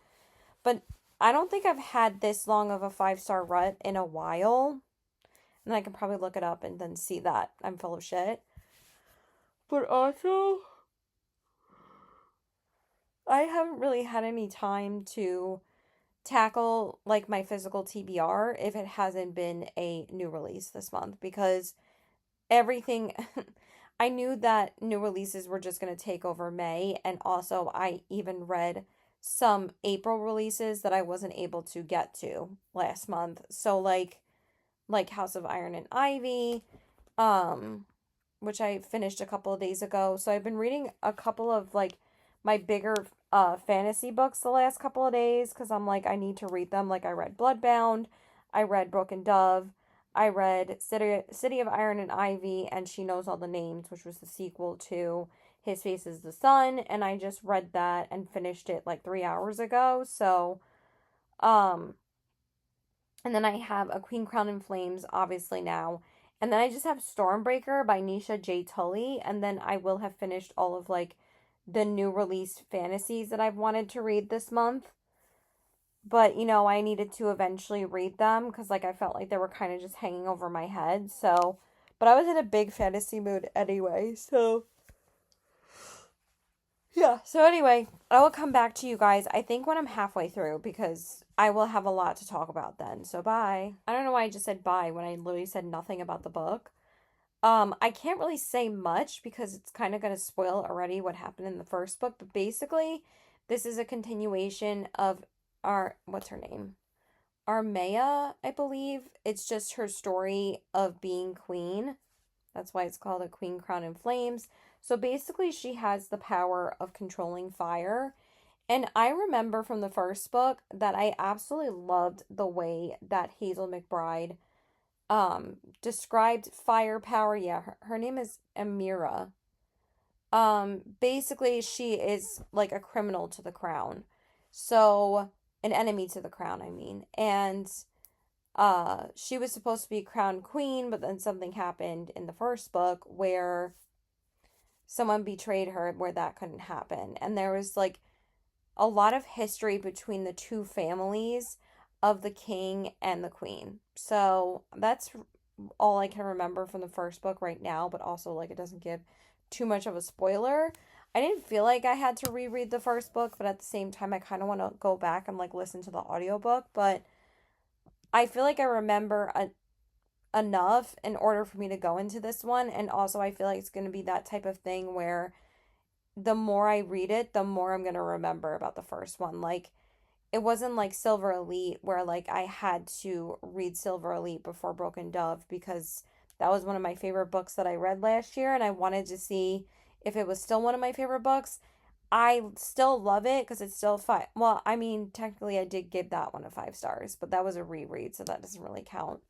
But I don't think I've had this long of a 5-star rut in a while. And I can probably look it up and then see that I'm full of shit. But also, I haven't really had any time to tackle like my physical TBR if it hasn't been a new release this month, because everything I knew that new releases were just going to take over May, and also I even read some April releases that I wasn't able to get to last month. So like House of Iron and Ivy, which I finished a couple of days ago. So I've been reading a couple of like my bigger fantasy books the last couple of days because I'm like, I need to read them. Like I read Bloodbound, I read Broken Dove, I read City of Iron and Ivy, and She Knows All the Names, which was the sequel to His Face is the Sun, and I just read that and finished it like 3 hours ago. So, and then I have A Queen Crowned in Flames, obviously now, And then I just have Stormbreaker by Nisha J. Tully, and then I will have finished all of like the new release fantasies that I've wanted to read this month. But, I needed to eventually read them because like I felt like they were kind of just hanging over my head. So, but I was in a big fantasy mood anyway. So, yeah. So anyway, I will come back to you guys, I think when I'm halfway through, because I will have a lot to talk about then. So bye. I don't know why I just said bye when I literally said nothing about the book. I can't really say much because it's kind of going to spoil already what happened in the first book, but basically this is a continuation of what's her name? Armea, I believe. It's just her story of being queen. That's why it's called A Queen Crowned in Flames. So basically, she has the power of controlling fire. And I remember from the first book that I absolutely loved the way that Hazel McBride described firepower. Yeah, her name is Amira. Basically she is like a criminal to the crown. So an enemy to the crown, I mean. And she was supposed to be crowned queen, but then something happened in the first book where someone betrayed her where that couldn't happen. And there was like a lot of history between the two families of the king and the queen. So that's all I can remember from the first book right now, but also like it doesn't give too much of a spoiler. I didn't feel like I had to reread the first book, but at the same time I kind of want to go back and like listen to the audiobook, but I feel like I remember enough in order for me to go into this one, and also I feel like it's going to be that type of thing where the more I read it, the more I'm going to remember about the first one. Like it wasn't like Silver Elite where like I had to read Silver Elite before Broken Dove because that was one of my favorite books that I read last year and I wanted to see if it was still one of my favorite books. I still love it because it's still five. Well, I mean, technically I did give that one a 5 stars, but that was a reread, so that doesn't really count.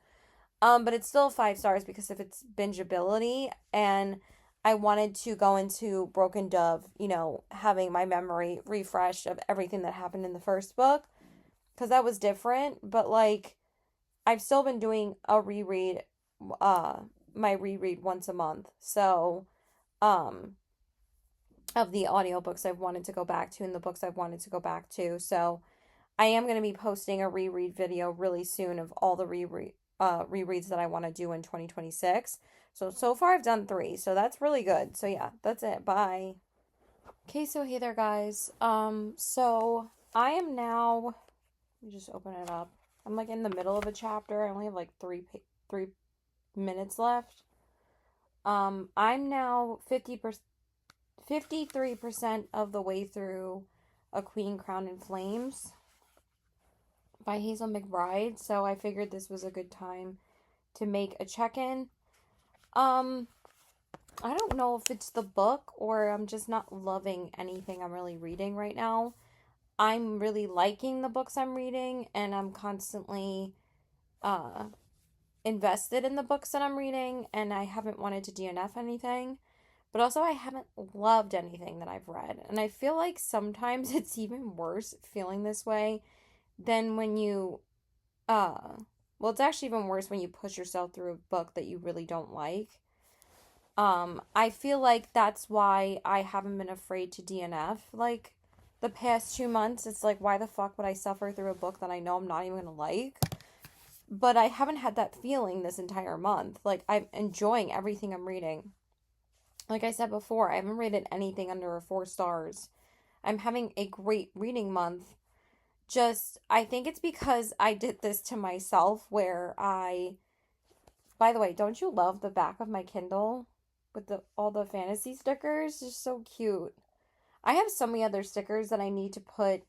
But it's still 5 stars because of its bingeability, and I wanted to go into Broken Dove, having my memory refreshed of everything that happened in the first book, because that was different. But like, I've still been doing a reread, uh, my reread once a month. So, um, of the audiobooks I've wanted to go back to and the books I've wanted to go back to. So, I am going to be posting a reread video really soon of all the rereads that I want to do in 2026. So far I've done 3, so that's really good. So yeah, that's it. Bye. Okay, so hey there guys. So I am now, let me just open it up. I'm like in the middle of a chapter. I only have like 3 minutes left. I'm now 53% of the way through A Queen Crowned in Flames by Hazel McBride, so I figured this was a good time to make a check-in. I don't know if it's the book or I'm just not loving anything I'm really reading right now. I'm really liking the books I'm reading and I'm constantly uh invested in the books that I'm reading and I haven't wanted to DNF anything. But also I haven't loved anything that I've read. And I feel like sometimes it's even worse feeling this way than when you well, it's actually even worse when you push yourself through a book that you really don't like. I feel like that's why I haven't been afraid to DNF like the past 2 months. It's like, why the fuck would I suffer through a book that I know I'm not even gonna like? But I haven't had that feeling this entire month. Like, I'm enjoying everything I'm reading. Like I said before, I haven't rated anything under 4 stars. I'm having a great reading month. Just, I think it's because I did this to myself where by the way, don't you love the back of my Kindle with all the fantasy stickers? It's so cute. I have so many other stickers that I need to put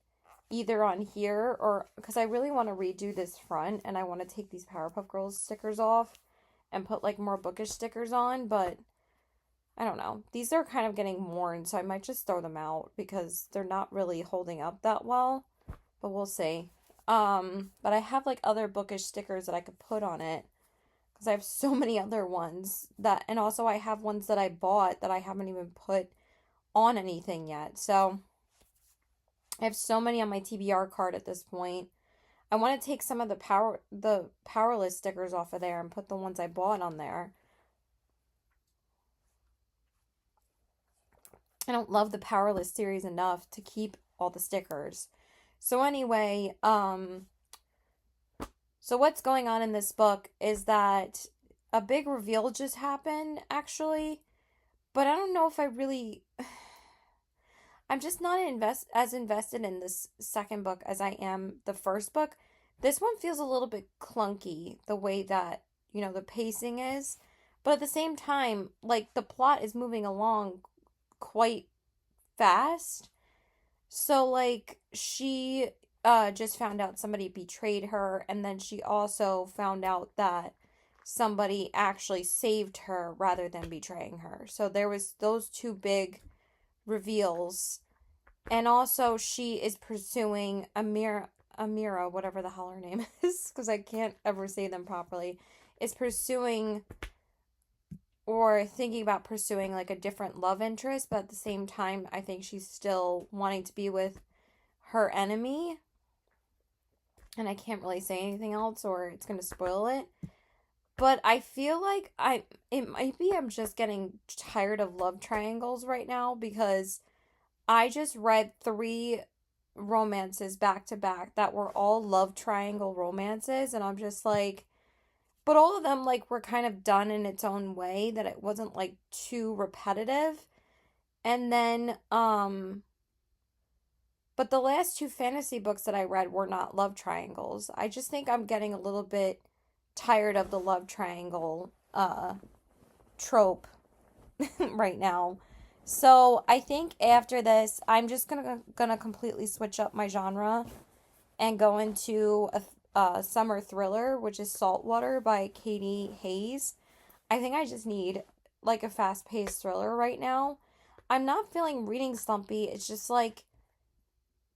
either on here or because I really want to redo this front and I want to take these Powerpuff Girls stickers off and put like more bookish stickers on, but I don't know. These are kind of getting worn, so I might just throw them out because they're not really holding up that well, but we'll see. But I have like other bookish stickers that I could put on it because I have so many other ones and also I have ones that I bought that I haven't even put on anything yet. So I have so many on my TBR card at this point. I want to take some of the Powerless stickers off of there and put the ones I bought on there. I don't love the Powerless series enough to keep all the stickers. So anyway, so what's going on in this book is that a big reveal just happened, actually, but I don't know if I really I'm just not as invested in this second book as I am the first book. This one feels a little bit clunky, the way that, the pacing is. But at the same time, like the plot is moving along quite fast. So like she just found out somebody betrayed her, and then she also found out that somebody actually saved her rather than betraying her. So there was those two big reveals. And also she is pursuing Amira, whatever the hell her name is, because I can't ever say them properly, is pursuing or thinking about pursuing like a different love interest, but at the same time, I think she's still wanting to be with her enemy. And I can't really say anything else or it's going to spoil it. But I feel like it might be I'm just getting tired of love triangles right now, because I just read 3 romances back to back that were all love triangle romances, and I'm just like, but all of them like were kind of done in its own way, that it wasn't like too repetitive. And then but the last 2 fantasy books that I read were not love triangles. I just think I'm getting a little bit tired of the love triangle trope right now. So I think after this, I'm just gonna completely switch up my genre and go into a summer thriller, which is Saltwater by Katie Hayes. I think I just need like a fast paced thriller right now. I'm not feeling reading slumpy. It's just like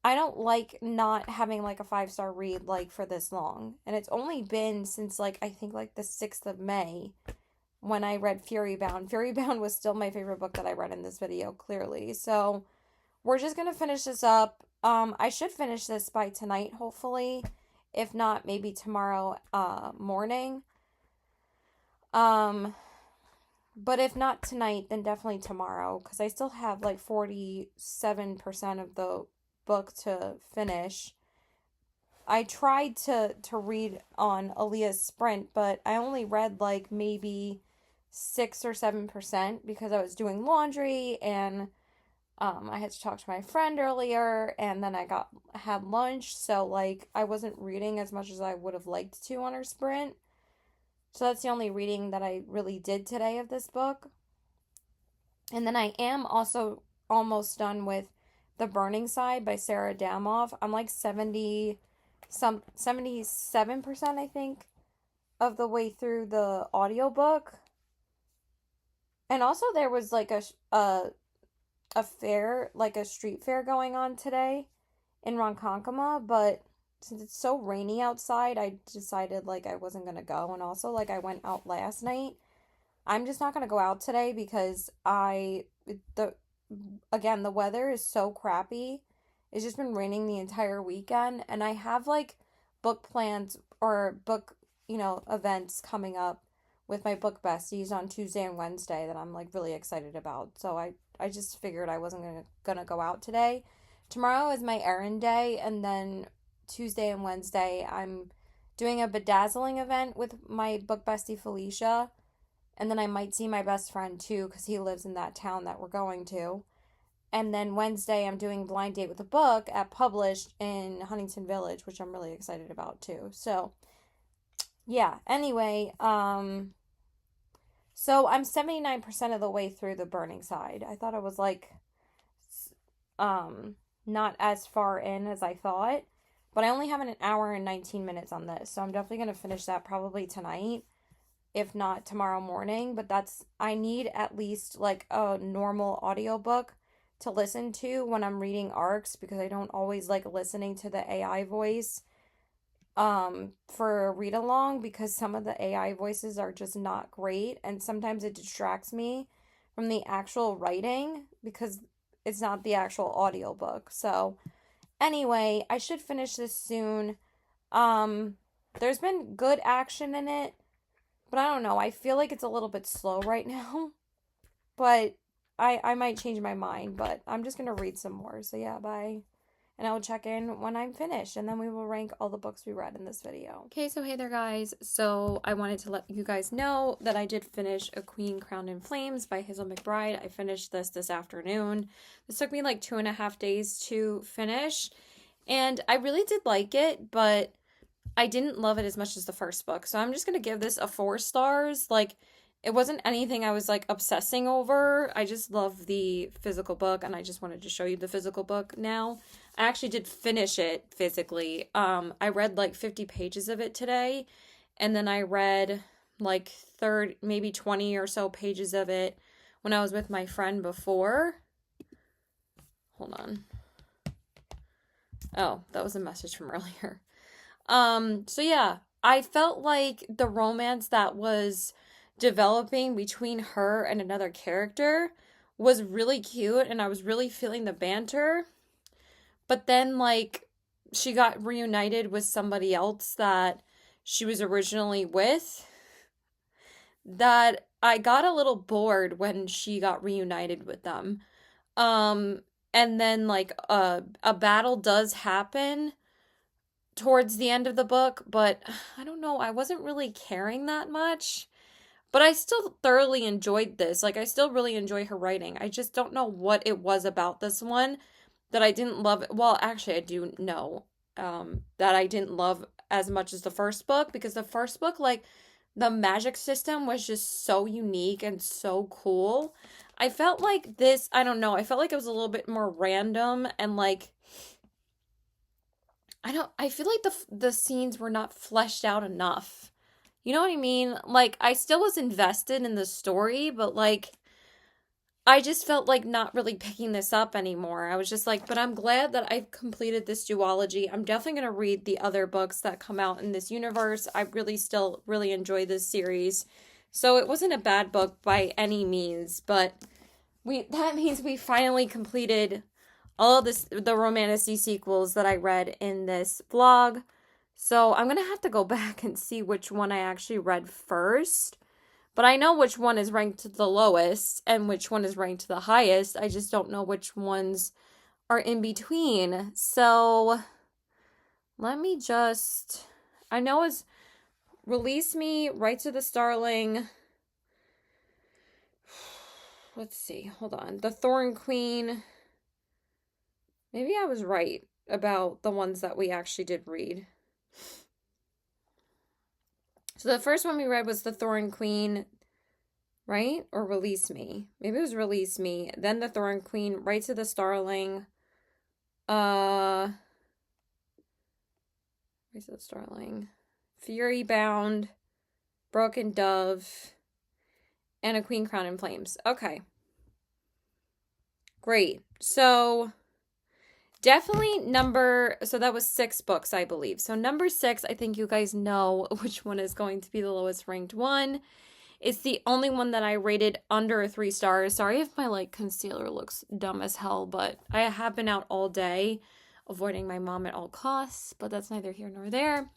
I don't like not having like a 5-star read like for this long, and it's only been since like I think like the 6th of May when I read Fury Bound. Fury Bound was still my favorite book that I read in this video, clearly. So we're just gonna finish this up. I should finish this by tonight, hopefully. If not, maybe tomorrow morning. But if not tonight, then definitely tomorrow, because I still have like 47% of the book to finish. I tried to read on Aaliyah's Sprint, but I only read like maybe 6 or 7% because I was doing laundry, and I had to talk to my friend earlier, and then I had lunch, so like I wasn't reading as much as I would have liked to on her Sprint. So that's the only reading that I really did today of this book. And then I am also almost done with The Burning Side by Sarah Damoff. I'm like 77% I think of the way through the audiobook. And also there was like a fair, like a street fair going on today in Ronkonkoma, but since it's so rainy outside, I decided like I wasn't gonna go. And also like I went out last night. I'm just not gonna go out today because the again, the weather is so crappy. It's just been raining the entire weekend, and I have like book plans or book, events coming up with my book besties on Tuesday and Wednesday that I'm like really excited about. So I just figured I wasn't gonna go out today. Tomorrow is my errand day, and then Tuesday and Wednesday I'm doing a bedazzling event with my book bestie Felicia, and then I might see my best friend too because he lives in that town that we're going to. And then Wednesday I'm doing blind date with a book at Published in Huntington Village, which I'm really excited about too. So yeah, anyway, so I'm 79% of the way through The Burning Side. I thought I was like not as far in as I thought, but I only have an hour and 19 minutes on this. So I'm definitely going to finish that probably tonight, if not tomorrow morning, but I need at least like a normal audiobook to listen to when I'm reading arcs, because I don't always like listening to the AI voice for a read along, because some of the AI voices are just not great, and sometimes it distracts me from the actual writing because it's not the actual audiobook. So anyway, I should finish this soon. There's been good action in it, but I don't know. I feel like it's a little bit slow right now. But I might change my mind, but I'm just gonna read some more. So yeah, bye. And I will check in when I'm finished, and then we will rank all the books we read in this video. Okay, so hey there, guys. So I wanted to let you guys know that I did finish A Queen Crowned in Flames by Hazel McBride. I finished this afternoon. This took me like 2.5 days to finish, and I really did like it, but I didn't love it as much as the first book. So I'm just gonna give this a 4 stars. Like, it wasn't anything I was like obsessing over. I just love the physical book, and I just wanted to show you the physical book now. I actually did finish it physically. I read like 50 pages of it today, and then I read like maybe 20 or so pages of it when I was with my friend before. Hold on. Oh, that was a message from earlier. So yeah, I felt like the romance that was developing between her and another character was really cute, and I was really feeling the banter. But then, like, she got reunited with somebody else that she was originally with, that I got a little bored when she got reunited with them. And then, like, a battle does happen towards the end of the book, but I don't know, I wasn't really caring that much. But I still thoroughly enjoyed this. Like, I still really enjoy her writing. I just don't know what it was about this one that I didn't love. Well, actually, I do know that I didn't love as much as the first book, because the first book, like, the magic system was just so unique and so cool. I felt like this, I don't know, I felt like it was a little bit more random, and like, I feel like the scenes were not fleshed out enough. You know what I mean? Like, I still was invested in the story, but like, I just felt like not really picking this up anymore. I was just like, but I'm glad that I've completed this duology. I'm definitely going to read the other books that come out in this universe. I really still really enjoy this series. So it wasn't a bad book by any means, but that means we finally completed all of the Romantasy sequels that I read in this vlog. So I'm going to have to go back and see which one I actually read first. But I know which one is ranked the lowest and which one is ranked the highest. I just don't know which ones are in between. So let me just... I know it's Release Me, Right to the Starling. Let's see. Hold on. The Thorn Queen. Maybe I was right about the ones that we actually did read. So the first one we read was The Thorn Queen, right? Or Release Me. Maybe it was Release Me. Then The Thorn Queen, Right to the Starling. Right to the Starling. Fury Bound, Broken Dove, and A Queen Crowned in Flames. Okay. Great. So definitely so that was 6 books, I believe. So number 6, I think you guys know which one is going to be the lowest ranked one. It's the only one that I rated under 3 stars. Sorry if my, like, concealer looks dumb as hell, but I have been out all day avoiding my mom at all costs, but that's neither here nor there.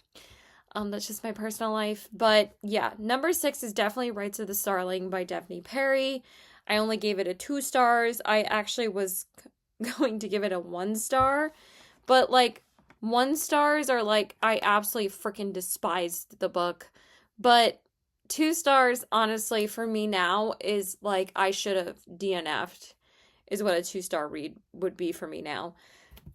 That's just my personal life. But yeah, number 6 is definitely Right to the Starling by Daphne Perry. I only gave it a 2 stars. I actually was going to give it a 1 star, but like 1 stars are like, I absolutely freaking despised the book. But 2 stars, honestly, for me now is like, I should have DNF'd, is what a 2-star read would be for me now.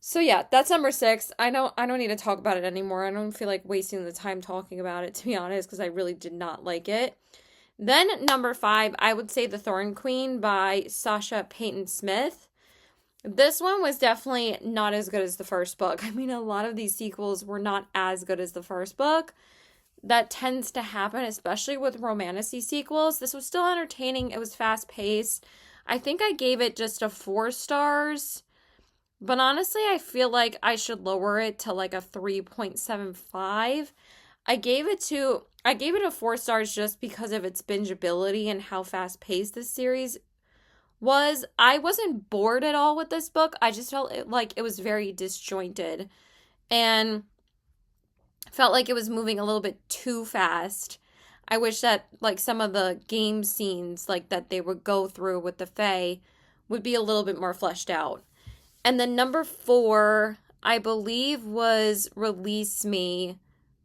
So yeah, that's number 6. I don't need to talk about it anymore. I don't feel like wasting the time talking about it, to be honest, because I really did not like it. Then number 5, I would say The Thorn Queen by Sasha Payton Smith. This one was definitely not as good as the first book. I mean, a lot of these sequels were not as good as the first book. That tends to happen, especially with Romantasy sequels. This was still entertaining. It was fast-paced. I think I gave it just a 4 stars. But honestly, I feel like I should lower it to like a 3.75. I gave it a 4 stars just because of its bingeability and how fast-paced this series was. I wasn't bored at all with this book. I just felt like it was very disjointed. And felt like it was moving a little bit too fast. I wish that like some of the game scenes like that they would go through with the Fae would be a little bit more fleshed out. And then number 4, I believe, was Release Me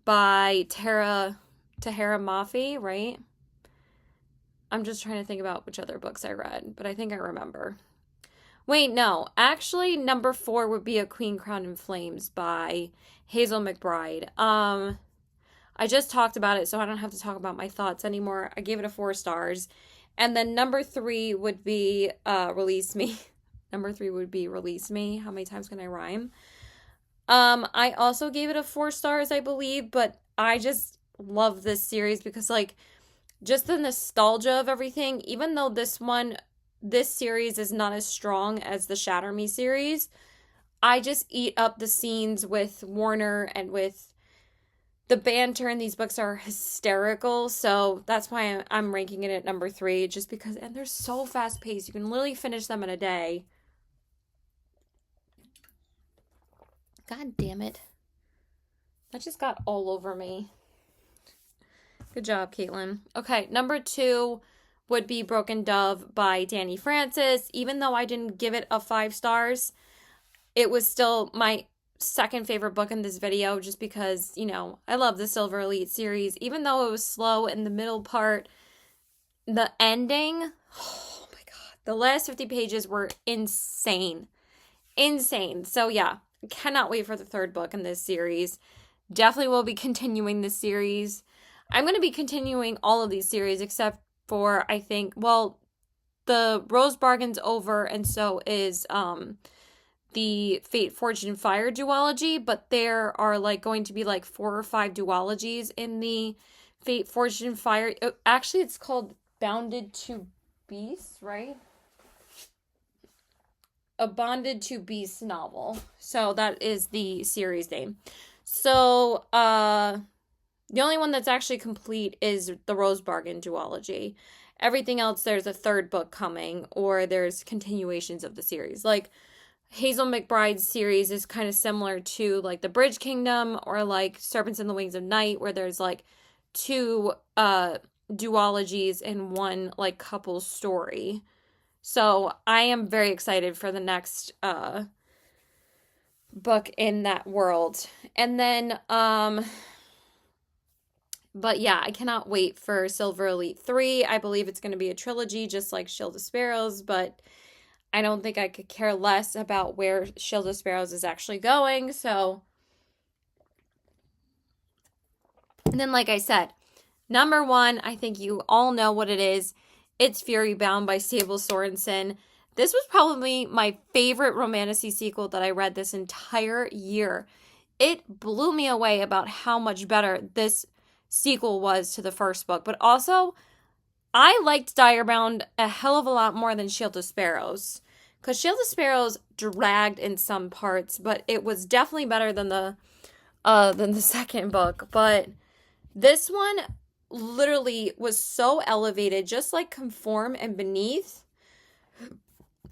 by Tahara Mafi, right? I'm just trying to think about which other books I read, but I think I remember. Wait, no. Actually, number 4 would be A Queen Crowned in Flames by Hazel McBride. I just talked about it, so I don't have to talk about my thoughts anymore. I gave it a 4 stars. And then number 3 would be Release Me. Number 3 would be Release Me. How many times can I rhyme? I also gave it a 4 stars, I believe, but I just love this series because, like, just the nostalgia of everything, even though this series is not as strong as the Shatter Me series, I just eat up the scenes with Warner and with the banter in these books are hysterical, so that's why I'm ranking it at number 3, just because, and they're so fast paced. You can literally finish them in a day. God damn it. That just got all over me. Good job, Caitlin. Okay, number 2 would be Broken Dove by Danny Francis. Even though I didn't give it a 5 stars, it was still my second favorite book in this video just because, you know, I love the Silver Elite series. Even though it was slow in the middle part, the ending, oh my god, the last 50 pages were insane. Insane. So yeah, cannot wait for the 3rd book in this series. Definitely will be continuing this series. I'm going to be continuing all of these series except for, I think, well, the Rose Bargain's over, and so is the Fate, Fortune, Fire duology, but there are like going to be like 4 or 5 duologies in the Fate, Fortune, Fire. Actually, it's called Bounded to Beasts, right? A Bonded to Beasts novel. So that is the series name. So, the only one that's actually complete is the Rose Bargain duology. Everything else, there's a 3rd book coming, or there's continuations of the series. Like, Hazel McBride's series is kind of similar to, like, the Bridge Kingdom, or, like, Serpents in the Wings of Night, where there's, like, 2 duologies in one, like, couple story. So, I am very excited for the next book in that world. And then, but yeah, I cannot wait for Silver Elite 3. I believe it's going to be a trilogy, just like Shield of Sparrows, but I don't think I could care less about where Shield of Sparrows is actually going, so. And then, like I said, number 1, I think you all know what it is. It's Fury Bound by Sable Sorensen. This was probably my favorite Romantasy sequel that I read this entire year. It blew me away about how much better this sequel was to the first book, but also I liked Direbound a hell of a lot more than Shield of Sparrows, because Shield of Sparrows dragged in some parts, but it was definitely better than the second book. But this one literally was so elevated, just like Conform and Beneath.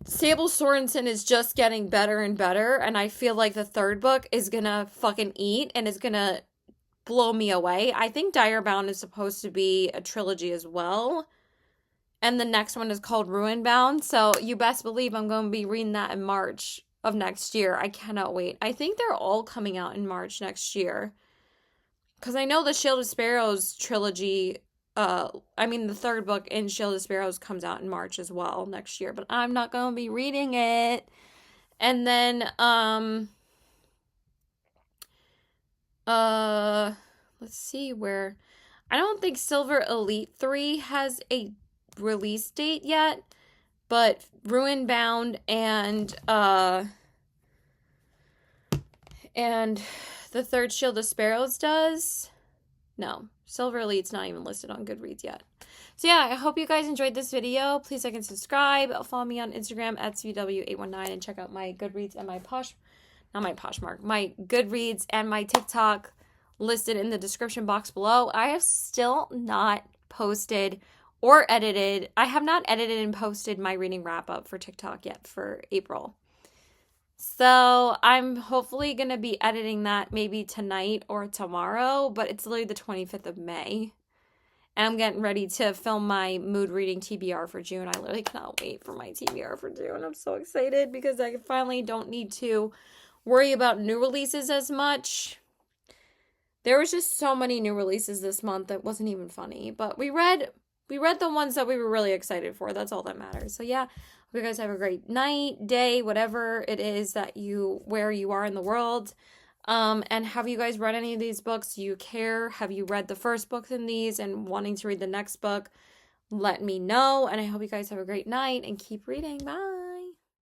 Sable Sorensen is just getting better and better, and I feel like the 3rd book is gonna fucking eat and is gonna blow me away. I think Direbound is supposed to be a trilogy as well. And the next one is called Ruinbound. So you best believe I'm going to be reading that in March of next year. I cannot wait. I think they're all coming out in March next year. Because I know the Shield of Sparrows trilogy, the 3rd book in Shield of Sparrows comes out in March as well next year. But I'm not going to be reading it. And then, let's see where. I don't think Silver Elite 3 has a release date yet, but Ruinbound and the 3rd Shield of Sparrows does. No, Silver Elite's not even listed on Goodreads yet. So yeah, I hope you guys enjoyed this video. Please like and subscribe. Follow me on Instagram at CW819 and check out my Goodreads and my my Goodreads and my TikTok listed in the description box below. I have still not posted or edited. I have not edited and posted my reading wrap up for TikTok yet for April. So I'm hopefully going to be editing that maybe tonight or tomorrow, but it's literally the 25th of May. And I'm getting ready to film my mood reading TBR for June. I literally cannot wait for my TBR for June. I'm so excited because I finally don't need to worry about new releases as much. There was just so many new releases this month that wasn't even funny, but we read the ones that we were really excited for. That's all that matters. So yeah, hope you guys have a great night, day, whatever it is that where you are in the world. And have you guys read any of these books? Do you care? Have you read the first book in these and wanting to read the next book? Let me know. And I hope you guys have a great night and keep reading. Bye.